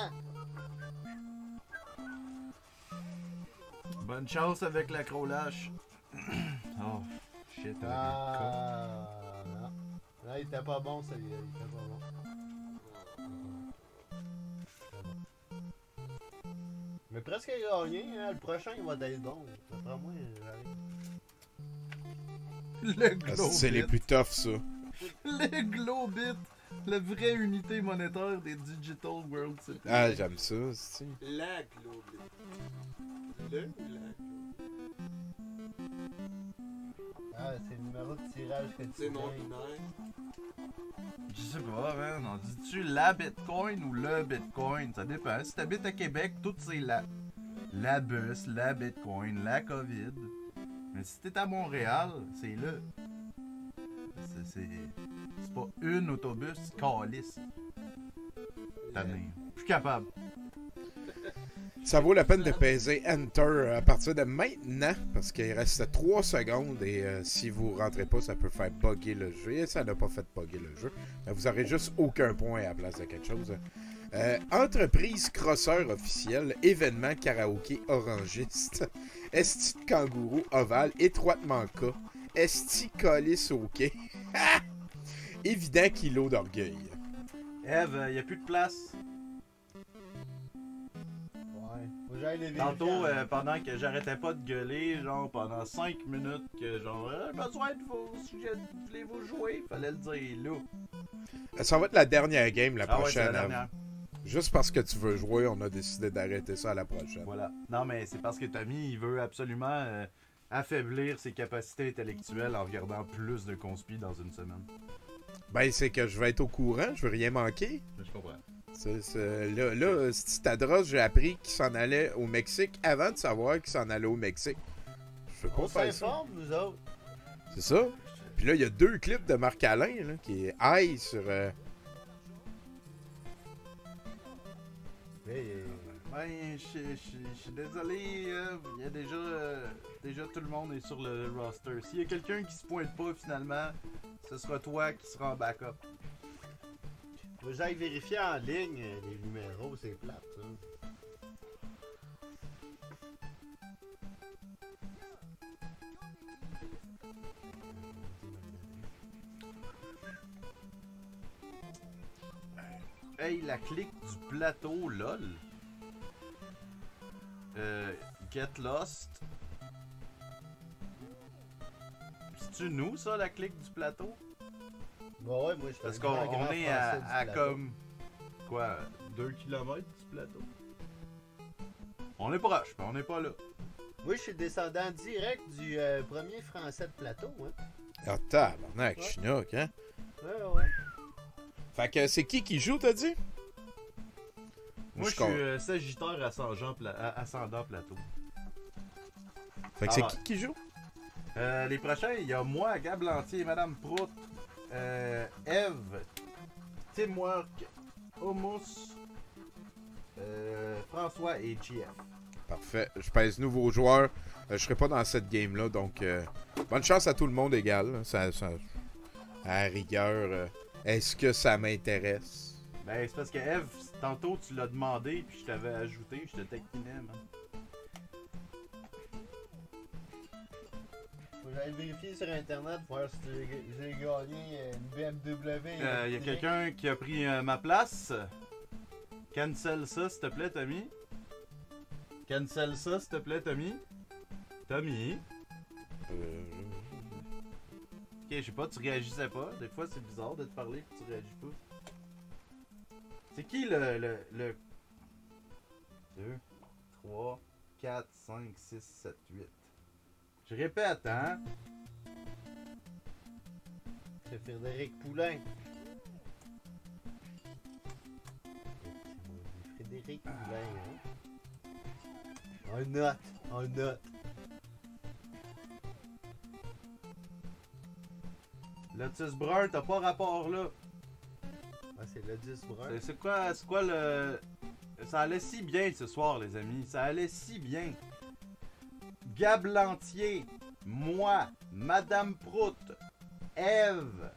Bonne chance avec la crolache. Oh, shit. Ah, non. Là, il était pas bon, celui-là. Il était pas bon. Mais presque gagné, hein. Le prochain, il va être bon. D'après moi, j'arrive. Le Ah, Globit. c'est les plus toughs, ça. Le Globit. La vraie unité monétaire des Digital World City. Ah, j'aime ça, c'est. La Globit. Le ou la? Ah, c'est le numéro de tirage que tu C'est non gagnes. binaire. Je sais pas, man. On dit-tu la Bitcoin ou le Bitcoin? Ça dépend. Si t'habites à Québec, tout c'est la. La bus, la Bitcoin, la COVID. Mais si t'es à Montréal, c'est le. C'est pas une autobus, calice. Tanné. Plus capable. Ça vaut la peine de peser Enter à partir de maintenant, parce qu'il reste 3 secondes et si vous rentrez pas, ça peut faire bugger le jeu. Et ça n'a pas fait bugger le jeu. Mais vous aurez juste aucun point à la place de quelque chose. Entreprise crosseur officielle, événement karaoké orangiste, esti de kangourou ovale, étroitement cas, esti colis au quai, évident kilo d'orgueil. Eve, y a plus de place. Ouais. Faut que j'aille les Tantôt, vérifier. pendant que j'arrêtais pas de gueuler, genre pendant 5 minutes, que genre, j'ai besoin de vous, si voulez-vous jouer, fallait le dire là. Ça va être la dernière game la Ah ouais, c'est prochaine. la dernière. Juste parce que tu veux jouer, on a décidé d'arrêter ça à la prochaine. Voilà. Non, mais c'est parce que Tommy, il veut absolument affaiblir ses capacités intellectuelles en regardant plus de conspi dans une semaine. Ben, c'est que je vais être au courant, je veux rien manquer. Je comprends. Là, Stadros, j'ai appris qu'il s'en allait au Mexique avant de savoir qu'il s'en allait au Mexique. Je veux On pas faire ça. s'informe, nous autres. C'est ça. Puis là, il y a 2 clips de Marc-Alain là, qui est high sur... Ben, je suis désolé, il y a déjà tout le monde est sur le roster. S'il y a quelqu'un qui se pointe pas finalement, ce sera toi qui sera en backup. Faut que j'aille vérifier en ligne les numéros, c'est plate, ça. Hey, la clique du plateau, lol. Get Lost. C'est-tu nous, ça, la clique du plateau? Bon, ouais, moi, je Parce qu'on est à comme... Quoi? 2 km du plateau? On est proche, mais on n'est pas là. Moi, je suis descendant direct du premier français de plateau, hein. Ah, tabarnak, chinook, hein? Ouais. Fait que c'est qui joue, t'as dit? Moi, je suis Sagittaire ascendant plateau. Fait que c'est qui joue? Les prochains, il y a moi, Gab Lantier, Madame Prout, Eve, Teamwork, Hummus, François et JF. Parfait. Je pèse nouveau joueur. Je serai pas dans cette game-là, donc bonne chance à tout le monde égal. À la rigueur, est-ce que ça m'intéresse? Ben, c'est parce que Eve, tantôt tu l'as demandé, puis je t'avais ajouté, je te taquinais, man. Faut que j'aille vérifier sur internet pour voir si j'ai gagné une BMW. Il y a quelqu'un qui a pris ma place. Cancel ça, s'il te plaît, Tommy. Cancel ça, s'il te plaît, Tommy. Tommy. Ok, je sais pas, tu réagissais pas. Des fois, c'est bizarre de te parler et tu réagis pas. C'est qui le 2, 3, 4, 5, 6, 7, 8. Je répète, hein? C'est Frédéric Poulain. Frédéric Poulain, hein? Un note, un note. Lotus Brun, t'as pas rapport là. Ah, c'est Lotus Brun. C'est quoi le... Ça allait si bien ce soir, les amis. Ça allait si bien. Gab Lantier, moi, Madame Prout, Eve,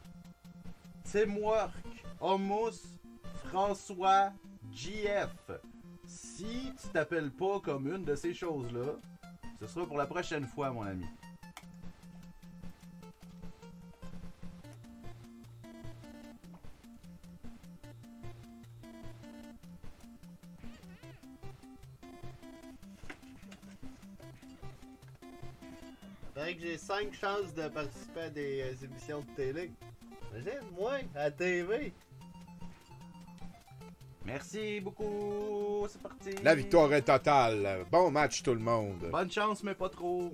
Teamwork, Homus, François, JF. Si tu t'appelles pas comme une de ces choses-là, ce sera pour la prochaine fois, mon ami. Faudrait que j'ai 5 chances de participer à des émissions de télé. Imagine, moi, à la TV. Merci beaucoup, c'est parti. La victoire est totale. Bon match tout le monde. Bonne chance, mais pas trop.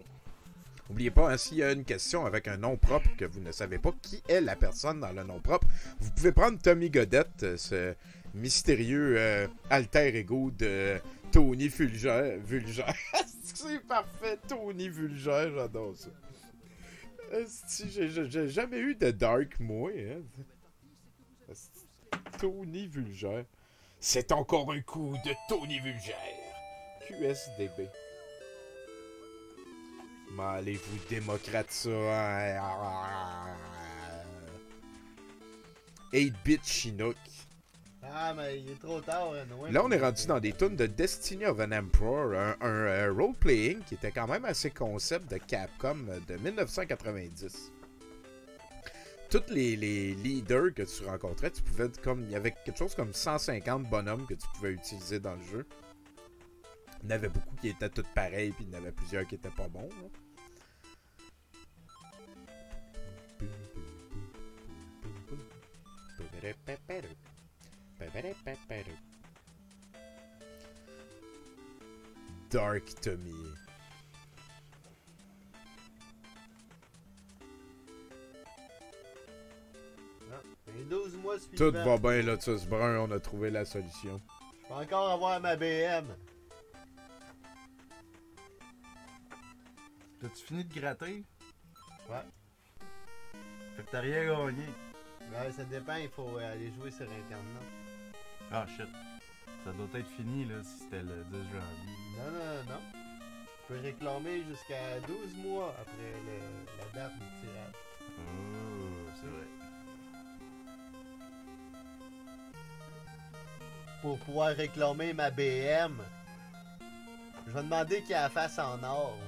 N'oubliez pas, hein, s'il y a une question avec un nom propre que vous ne savez pas qui est la personne dans le nom propre, vous pouvez prendre Tommy Godette, ce mystérieux alter ego de Tony Vulgaire. C'est parfait, Tony Vulgaire, j'adore ça. J'ai jamais eu de dark, moi. Hein. Tony Vulgaire. C'est encore un coup de Tony Vulgaire. QSDB. Mais allez-vous démocrate ça. 8-bit Chinook. Ah, mais il est trop tard, Noël. Là, on est rendu dans des tunes de Destiny of an Emperor, un role-playing qui était quand même assez concept de Capcom de 1990. Tous les leaders que tu rencontrais, tu pouvais il y avait quelque chose comme 150 bonhommes que tu pouvais utiliser dans le jeu. Il y en avait beaucoup qui étaient tous pareils, puis il y en avait plusieurs qui étaient pas bons. Là. Dark Tommy. Les 12 mois suivants. Tout va bien, Lotus Brun, on a trouvé la solution. Je vais encore avoir ma BM. T'as-tu fini de gratter? Ouais. Fait que t'as rien gagné. Ouais, ça dépend, il faut aller jouer sur Internet. Ah shit. Ça doit être fini là si c'était le 10 janvier. Non. Tu peux réclamer jusqu'à 12 mois après la date du tirage. Oh, c'est vrai. Pour pouvoir réclamer ma BM, je vais demander qu'il la fasse en or.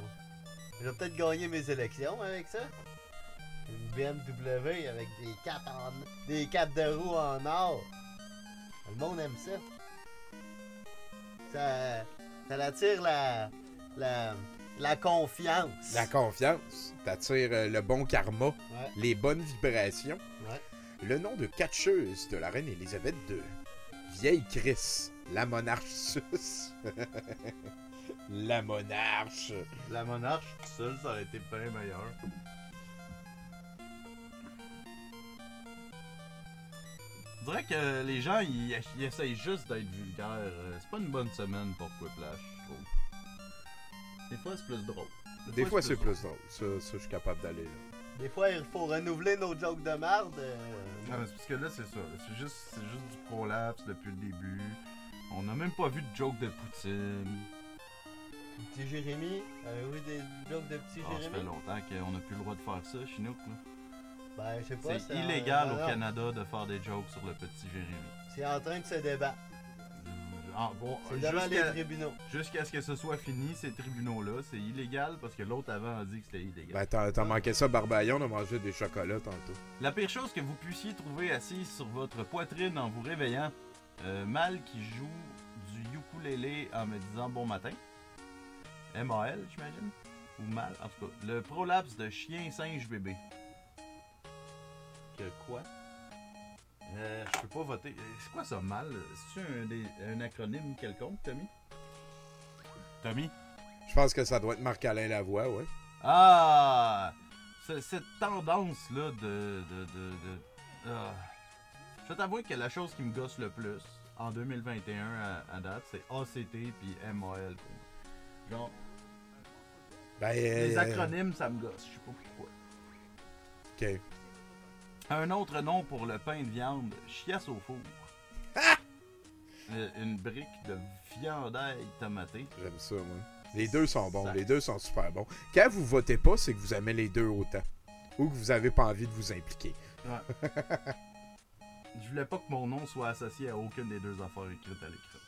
Je vais peut-être gagner mes élections avec ça. Une BMW avec des capes de roue en or. Le monde aime ça. Ça attire la confiance. La confiance, t'attires le bon karma, Ouais. les bonnes vibrations. Ouais. Le nom de catcheuse de la reine Élisabeth II. Vieille Chris, la monarche sus. La monarche. La monarche tout seul, ça aurait été bien meilleur. Je dirais que les gens, ils essayent juste d'être vulgaires. C'est pas une bonne semaine pour Quiplash, je trouve. Des fois, c'est plus drôle. Des fois, c'est plus drôle. Ça, je suis capable d'aller là. Des fois, il faut renouveler nos jokes de marde. Non, mais c'est parce que là, c'est ça. C'est juste du prolapse depuis le début. On n'a même pas vu de joke de Poutine. Petit Jérémy, avez-vous des jokes de petit Ah, ça fait Jérémy? longtemps qu'on n'a plus le droit de faire ça, Chinook. Là. Ben, je sais pas. C'est illégal non, au Canada de faire des jokes sur le petit Jérémy. C'est en train de se débattre. Ah, bon, C'est devant les tribunaux. jusqu'à ce que ce soit fini, ces tribunaux-là, c'est illégal parce que l'autre avant a dit que c'était illégal. Ben, t'en manquais ça, Barbaillon, on a mangé des chocolats tantôt. La pire chose que vous puissiez trouver assise sur votre poitrine en vous réveillant, Mal qui joue du ukulélé en me disant bon matin. MAL, j'imagine. Ou Mal, en tout cas. Le prolapse de chien singe bébé. quoi? Je peux pas voter. C'est quoi ça, mal? C'est-tu un acronyme quelconque, Tommy? Tommy? Je pense que ça doit être Marc-Alain Lavoie, ouais. Ah! Cette tendance-là je vais t'avouer que la chose qui me gosse le plus en 2021 à date, c'est ACT puis MAL. Genre, Ben, les acronymes, ça me gosse. Je sais pas pourquoi. OK. Un autre nom pour le pain de viande, chiasse au four. Une brique de viandaille tomatée. J'aime ça, moi. Les deux sont bons. Ça. Les deux sont super bons. Quand vous votez pas, c'est que vous aimez les deux autant. Ou que vous avez pas envie de vous impliquer. Ouais. Je voulais pas que mon nom soit associé à aucune des deux affaires écrites à l'écran.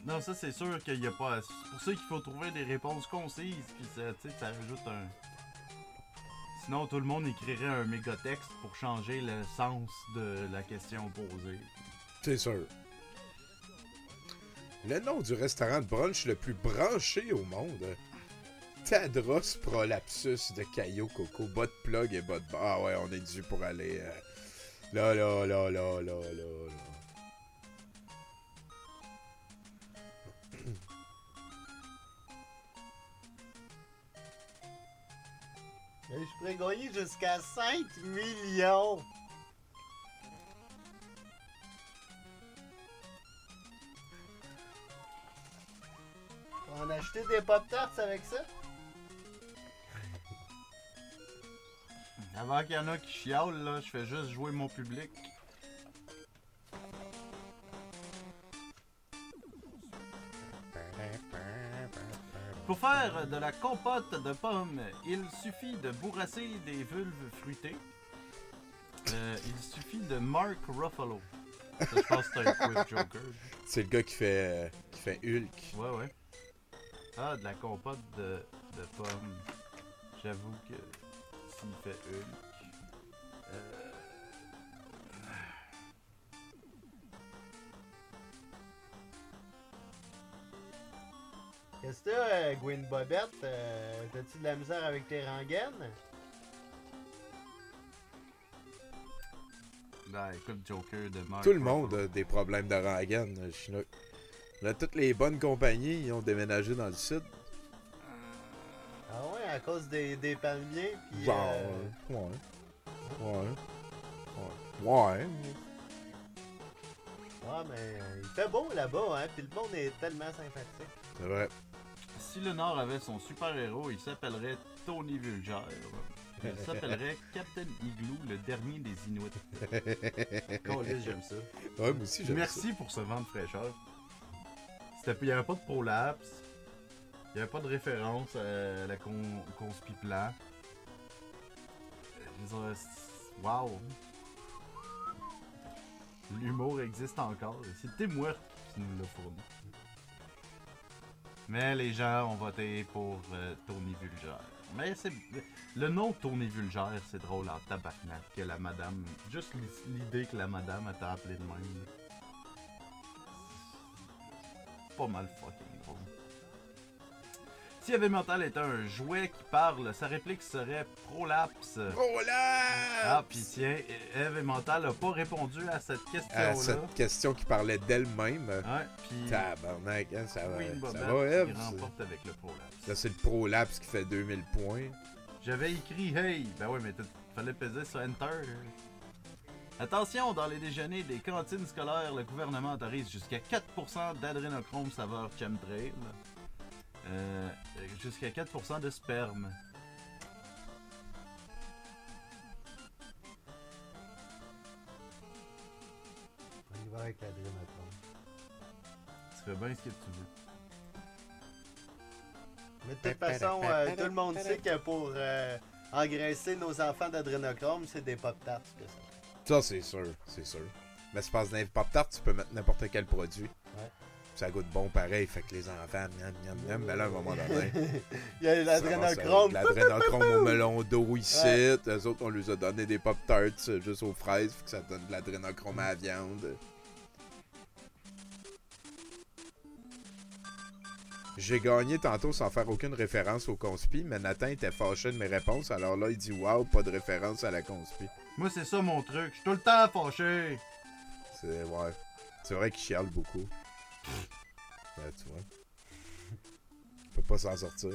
Non, ça c'est sûr qu'il y a pas. C'est pour ça qu'il faut trouver des réponses concises, puis ça, tu sais, ça rajoute un. Sinon, tout le monde écrirait un méga texte pour changer le sens de la question posée. C'est sûr. Le nom du restaurant de brunch le plus branché au monde. Tadros Prolapsus de Caillou Coco. Bas de plug et bas de bar. Ah ouais, on est dû pour aller... Là. Je pourrais gagner jusqu'à 5 millions. On a acheté des Pop-Tarts avec ça? Avant qu'il y en a qui chialent, là, je fais juste jouer mon public. Pour faire de la compote de pommes, il suffit de bourrasser des vulves fruitées. Il suffit de Mark Ruffalo. Ça, je pense que c'est un quick joker. C'est le gars qui fait Hulk. Ouais. Ah, de la compote de pommes. J'avoue que s'il fait Hulk... Qu'est-ce que t'as, Gwyn Bobette? T'as-tu de la misère avec tes rengaines? Ben, écoute, Joker de Mark Tout le monde Ruffalo. a des problèmes de rengaine, Chinook. Là, toutes les bonnes compagnies, ils ont déménagé dans le sud. Ah ouais, à cause des palmiers, pis... Genre, ouais. Ouais, mais il fait beau là-bas, hein, pis le monde est tellement sympathique. C'est vrai. Si le Nord avait son super-héros, il s'appellerait Tony Vulgaire. Il s'appellerait Captain Igloo, le dernier des Inuits. Câlisse, j'aime ça. Ouais, moi aussi, j'aime ça. Merci pour ce vent de fraîcheur. Il n'y avait pas de prolapse. Il n'y avait pas de référence à la conspiplan. Wow! L'humour existe encore. C'est Tim Worth qui nous l'a fourni. Mais les gens ont voté pour Tony Vulgaire. Mais c'est le nom Tony Vulgaire, c'est drôle en tabarnak que la madame... Juste l'idée que la madame a appelé de même. C'est pas mal fucking drôle. Si Heavy Metal était un jouet qui parle, sa réplique serait Prolapse. Prolapse! Ah, pis tiens, Heavy Metal a pas répondu à cette question-là. À cette question qui parlait d'elle-même. Ouais, pis Tabarnak, hein, ça va, Queen ça Bobette va, Eve? qui remporte avec le Prolapse. Là, c'est le Prolapse qui fait 2000 points. J'avais écrit hey, ben ouais, mais fallait peser sur Enter. Attention, dans les déjeuners des cantines scolaires, le gouvernement autorise jusqu'à 4% d'adrénochrome saveur chemtrail. Jusqu'à 4% de sperme. On y va avec l'adrénochrome. Tu fais bien ce que tu veux. Mais de toute façon, tout le monde sait que pour engraisser nos enfants d'adrénochrome, c'est des Pop-Tarts que ça. Ça, c'est sûr, c'est sûr. Mais c'est parce que dans les Pop-Tarts, tu peux mettre n'importe quel produit. Ouais. Ça goûte bon pareil, fait que les enfants, mais là, à un moment donné... Il y a l'adrénochrome. L'adrénochrome au melon d'eau ici. Ouais. Eux autres, on lui a donné des Pop-Tarts juste aux fraises, fait que ça donne de l'adrénochrome à la viande. J'ai gagné tantôt sans faire aucune référence au conspi, mais Nathan était fâché de mes réponses, alors là, il dit « Wow, pas de référence à la conspi. Moi, c'est ça mon truc. Je suis tout le temps fâché. » Ouais. C'est vrai qu'il chiale beaucoup. Tu vois. Il peut pas s'en sortir.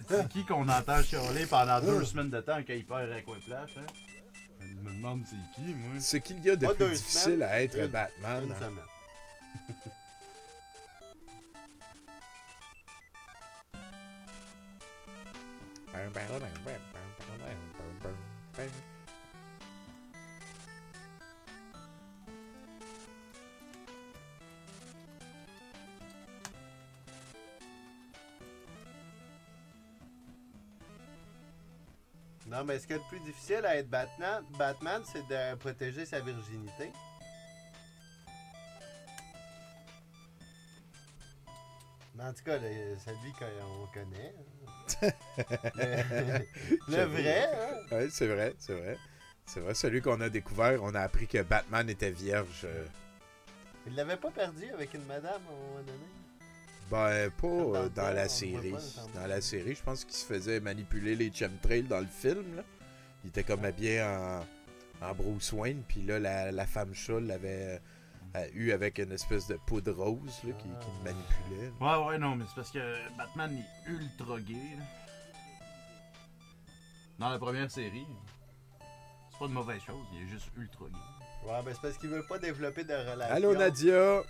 C'est qui qu'on entend chialer pendant 2 semaines de temps quand il perd Aquaplash, hein? Je me demande c'est qui, moi. Ce qu'il y a de Pas plus 2 difficile semaines, à être une Batman. semaine. Non, mais ce qui est le plus difficile à être Batman, c'est de protéger sa virginité. Mais en tout cas, celui qu'on connaît. Le vrai, hein? Oui, c'est vrai. C'est vrai, celui qu'on a découvert, on a appris que Batman était vierge. Il l'avait pas perdu avec une madame à un moment donné. Ben, pas dans la on série. voit pas, Dans la série, je pense qu'il se faisait manipuler les chemtrails dans le film. Là. Il était comme habillé en Bruce Wayne, puis là, la femme chat l'avait eu avec une espèce de poudre rose là, qui le manipulait. Ouais, non, mais c'est parce que Batman est ultra gay. Là. Dans la première série, c'est pas une mauvaise chose, il est juste ultra gay. Ouais, ben c'est parce qu'il veut pas développer de relation. Allô, Nadia!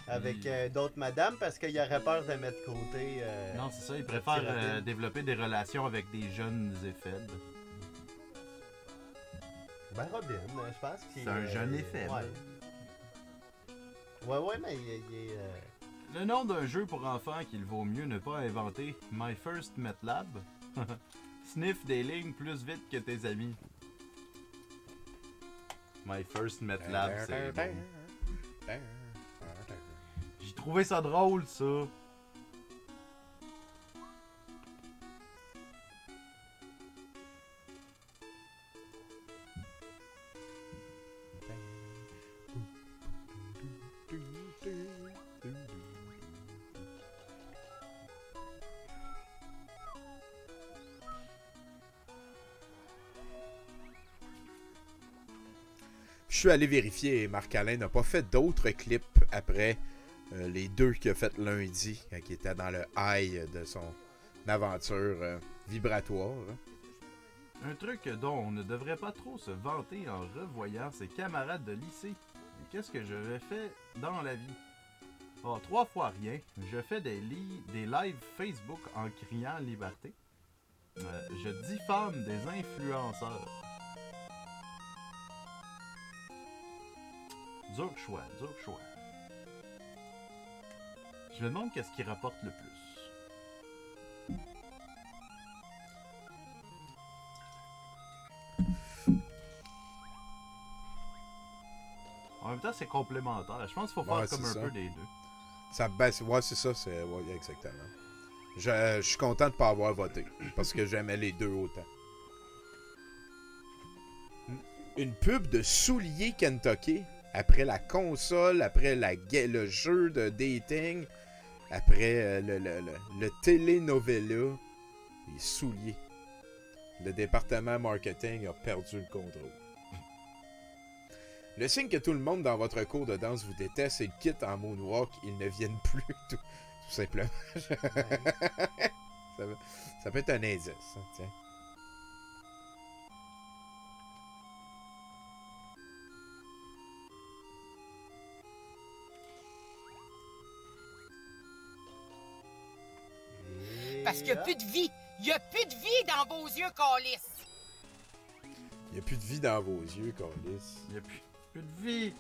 Avec d'autres madames parce qu'il aurait peur de mettre de côté. Non, c'est ça, il préfère développer des relations avec des jeunes et faibles. Ben Robin, je pense qu'il C'est un jeune et faible. Ouais, mais il est. Le nom d'un jeu pour enfants qu'il vaut mieux ne pas inventer, My First MATLAB. Sniff des lignes plus vite que tes amis. My First MATLAB, c'est bon. J'ai trouvé ça drôle, ça. Je suis allé vérifier et Marc-Alain n'a pas fait d'autres clips après les 2 qu'il a fait lundi, quand il était dans le high de son aventure vibratoire. Un truc dont on ne devrait pas trop se vanter en revoyant ses camarades de lycée. Mais qu'est-ce que je fais dans la vie? Oh, 3 fois rien. Je fais des lives Facebook en criant liberté. Je diffame des influenceurs. Dur choix. Je me demande qu'est-ce qui rapporte le plus. En même temps, c'est complémentaire. Je pense qu'il faut faire comme un peu des deux. Ça baisse. Ouais, c'est ça. Ouais, exactement. Je suis content de ne pas avoir voté. Parce que j'aimais les deux autant. Une pub de souliers Kentucky. Après la console, après le jeu de dating, après le telenovela, les souliers. Le département marketing a perdu le contrôle. Le signe que tout le monde dans votre cours de danse vous déteste et le quitte en moonwalk, ils ne viennent plus, tout simplement. Ça peut être un indice, hein, tiens. Parce qu'il n'y a plus de vie. Il n'y a plus de vie dans vos yeux, câlisse. Il n'y a plus de vie dans vos yeux, câlisse. Il n'y a plus de vie.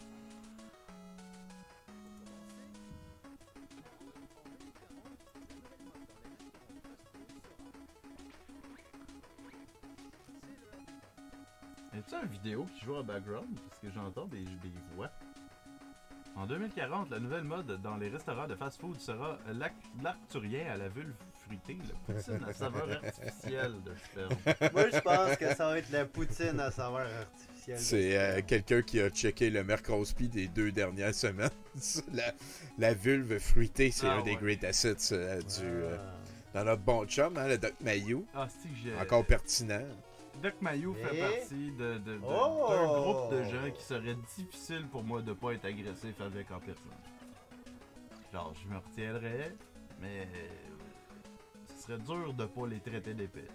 Y a-t-il une vidéo qui joue en background? Parce que j'entends des voix. En 2040, la nouvelle mode dans les restaurants de fast-food sera l'arcturien à la vulve fruitée, le poutine à saveur artificielle de sperme. Moi, je pense que ça va être la poutine à saveur artificielle. C'est quelqu'un qui a checké le mercrospi des 2 dernières semaines. la vulve fruitée, c'est un des great assets dans notre bon chum, hein, le Doc Mayou. Ah, c'est que j'ai... Encore pertinent. Doc Mayou fait partie d'un Oh! groupe de gens qui serait difficile pour moi de pas être agressif avec en personne. Genre, je me retiendrais, mais ce serait dur de pas les traiter d'épais.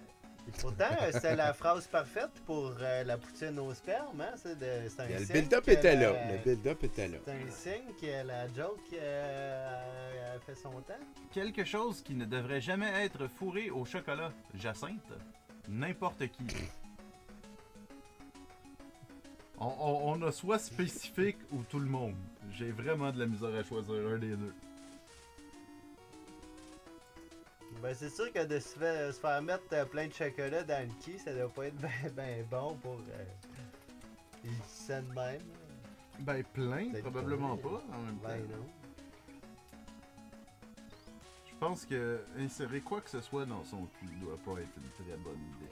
Pourtant, c'était la phrase parfaite pour la poutine au sperme, hein? C'est un Le signe build-up que était la- là. Le build-up était là. C'est un signe que la joke a fait son temps. Quelque chose qui ne devrait jamais être fourré au chocolat. Jacinthe. N'importe qui. On a soit spécifique ou tout le monde. J'ai vraiment de la misère à choisir un des deux. Ben, c'est sûr que de se faire mettre plein de chocolat dans le cul, ça doit pas être ben bon pour les scènes même. Ben plein, Peut-être probablement pas. pas en même temps. Ben non. Je pense que insérer quoi que ce soit dans son cul doit pas être une très bonne idée.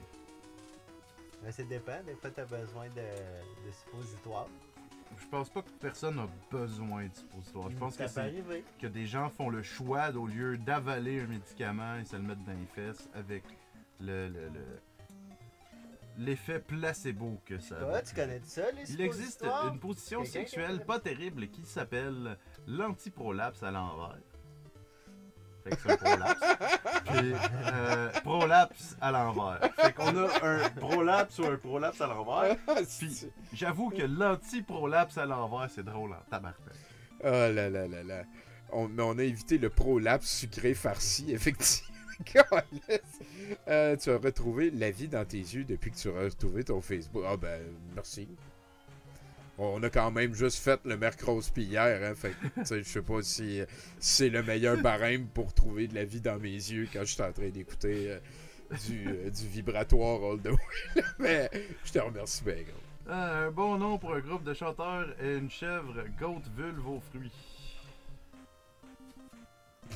Ben, ça dépend. Des fois, t'as besoin de suppositoires. Je pense pas que personne a besoin de suppositoire. Je pense Ça que peut c'est arriver. que des gens font le choix au lieu d'avaler un médicament et se le mettre dans les fesses avec l'effet placebo que ça Toi, va. tu connais ça, les Il existe suppositoires? une position Quelqu'un qui sexuelle connaît? pas terrible qui s'appelle l'antiprolapse à l'envers. Fait que c'est un prolapse. Puis prolapse à l'envers. Fait qu'on a un prolapse ou un prolapse à l'envers. Puis j'avoue que l'anti-prolapse à l'envers, c'est drôle en tabarnak. Oh là là là là. Mais on a évité le prolapse sucré farci, effectivement. Tu as retrouvé la vie dans tes yeux depuis que tu as retrouvé ton Facebook. Ah ben, merci. On a quand même juste fait le mercredi hier, hein, fait que, tu sais, je sais pas si c'est le meilleur barème pour trouver de la vie dans mes yeux quand je suis en train d'écouter du vibratoire all the way, mais je te remercie bien, gros. Un bon nom pour un groupe de chanteurs est une chèvre goat vulve aux fruits.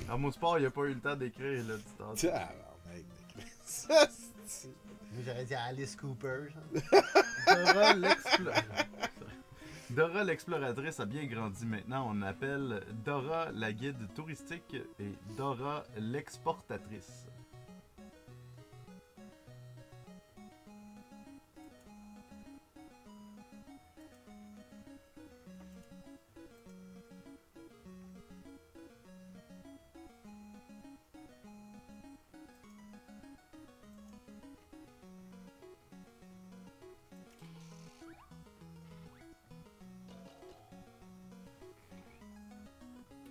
À mon sport, il a pas eu le temps d'écrire, là, du temps. Tabarnak. Ça, c'est- Moi, j'aurais dit Alice Cooper. genre. Dora l'exploratrice a bien grandi. Maintenant, on appelle Dora la guide touristique et Dora l'exportatrice.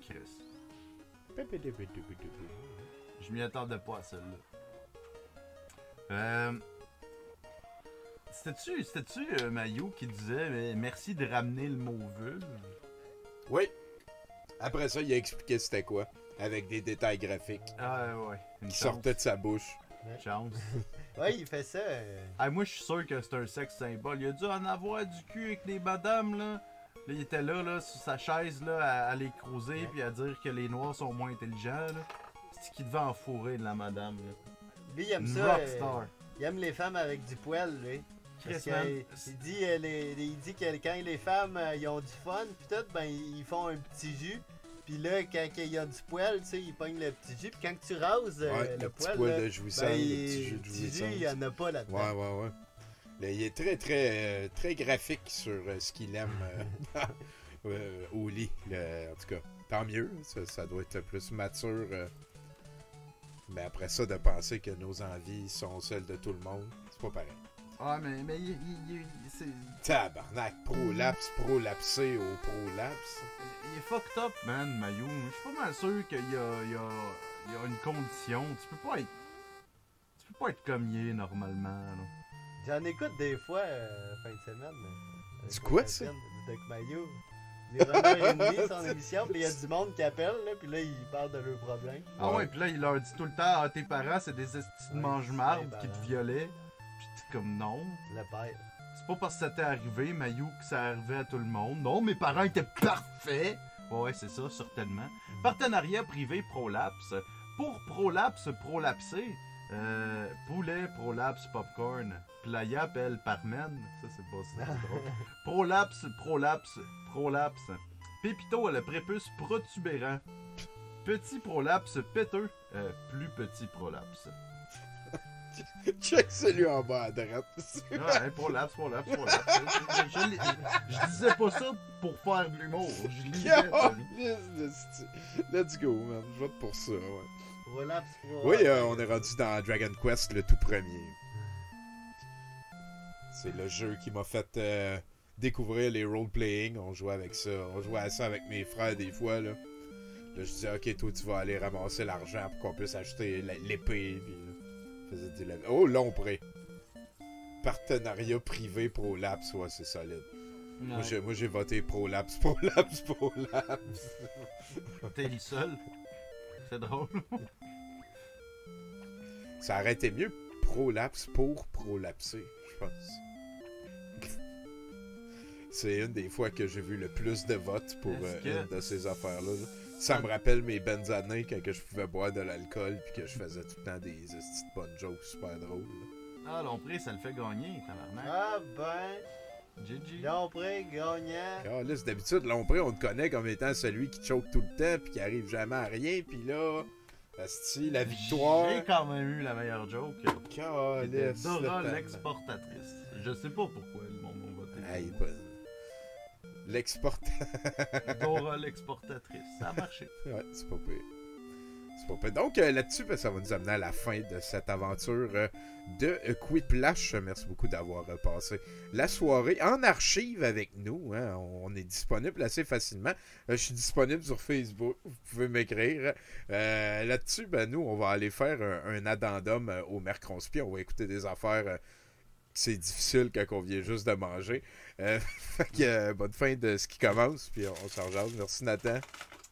Chris. Je m'y attendais pas à celle-là. C'était-tu Mayu qui disait merci de ramener le mot vulve? Oui. Après ça, il a expliqué c'était quoi, avec des détails graphiques Ah ouais. Une qui chance. sortaient de sa bouche. Chance. Ouais, il fait ça. Ah, moi, je suis sûr que c'est un sexe symbole. Il a dû en avoir du cul avec les madames, là. Là, il était là, sur sa chaise, là, à les creuser, puis à dire que les noirs sont moins intelligents, là. C'est qu'il devait en fourrer de la madame, là. Lui, il aime Une ça. rockstar. Il aime les femmes avec du poil, lui. Parce Chris, man. il dit, il dit que quand les femmes ils ont du fun, pis tout, ben ils font un petit jus. Puis là, quand il y a du poil, tu sais, ils pognent le petit jus. Puis quand tu rases Ouais, le petit poil, poil là, de jouissance, ben, le petit jus de jouissance. il y en a pas là-dedans. Ouais. Là, il est très graphique sur ce qu'il aime au lit. En tout cas, tant mieux. Ça doit être plus mature. Mais après ça, de penser que nos envies sont celles de tout le monde, c'est pas pareil. Ah, mais c'est... Tabarnak, prolapsé au prolapse. Il est fucked up, man, Mayu. Je suis pas mal sûr qu'il y a une condition. Tu peux pas être comme il est normalement, là. J'en écoute des fois fin de semaine. C'est quoi, ça? Du Doc Mayou. Les Renards Ennemis, son émission, puis il y a du monde qui appelle, là, puis là, ils parlent de leurs problèmes. Ah ouais, pis là, il leur dit tout le temps, tes parents, c'est des estis de Ouais, mange-marde c'est qui te marrant. violaient. Pis t'es comme non. Le père. C'est pas parce que ça t'est arrivé, Mayu, que ça arrivait à tout le monde. Non, mes parents étaient parfaits. Ouais, c'est ça, certainement. Partenariat privé Prolapse. Pour Prolapse, prolapser. Poulet, Prolapse, popcorn. Playa, pelle, parmen. Ça, c'est pas drôle. Prolapse. Pépito a le prépuce protubérant. Petit prolapse péteux. Plus petit prolapse. Check celui en bas à droite. Ouais, prolapse. Je disais pas ça pour faire de l'humour. Je lisais. Let's go, man. Je vote pour ça, ouais. Prolapse. Oui, on est rendu dans Dragon Quest, le tout premier. C'est le jeu qui m'a fait découvrir les role-playing. On jouait avec ça. On jouait à ça avec mes frères des fois, là. Là, je disais, ok, toi, tu vas aller ramasser l'argent pour qu'on puisse acheter l'épée. Puis, oh, Lompré. Partenariat privé Prolapse, ouais, c'est solide. Ouais. Moi, j'ai voté Prolapse. T'es le seul. C'est drôle. Ça aurait été mieux Prolapse pour prolapser, je pense. C'est une des fois que j'ai vu le plus de votes pour une de ces affaires-là. Là. Ça me rappelle mes bonnes années quand je pouvais boire de l'alcool puis que je faisais tout le temps des petites bonnes jokes super drôles. Là. Ah, Lompré, ça le fait gagner, tabarnak. Ah ben... GG. Lompré, gagnant. Ah, là, d'habitude, Lompré, on te connaît comme étant celui qui choke tout le temps puis qui arrive jamais à rien. Puis là, la victoire... J'ai quand même eu la meilleure joke. Calisse, Dora l'exportatrice. Je sais pas pourquoi le monde m'a voté. Hey, Dora l'exportatrice. Ça a marché. Ouais, c'est pas pire. Donc là-dessus, ça va nous amener à la fin de cette aventure de Quiplash. Merci beaucoup d'avoir passé la soirée en archive avec nous. Hein. On est disponible assez facilement. Je suis disponible sur Facebook. Vous pouvez m'écrire. Là-dessus, nous, on va aller faire un addendum au Mercronspi. On va écouter des affaires... c'est difficile quand on vient juste de manger. Fait que bonne fin de ce qui commence, puis on s'en rejase. Merci Nathan.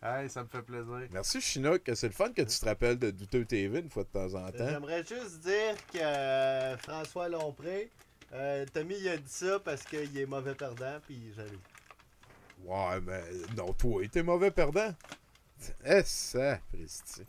Hey, ça me fait plaisir. Merci Chinook, c'est le fun que tu te rappelles de Douteux TV une fois de temps en temps. J'aimerais juste dire que François Lompré, Tommy il a dit ça parce qu'il est mauvais perdant, puis jaloux. Ouais, mais non, toi, t'es mauvais perdant. Ça, Christy.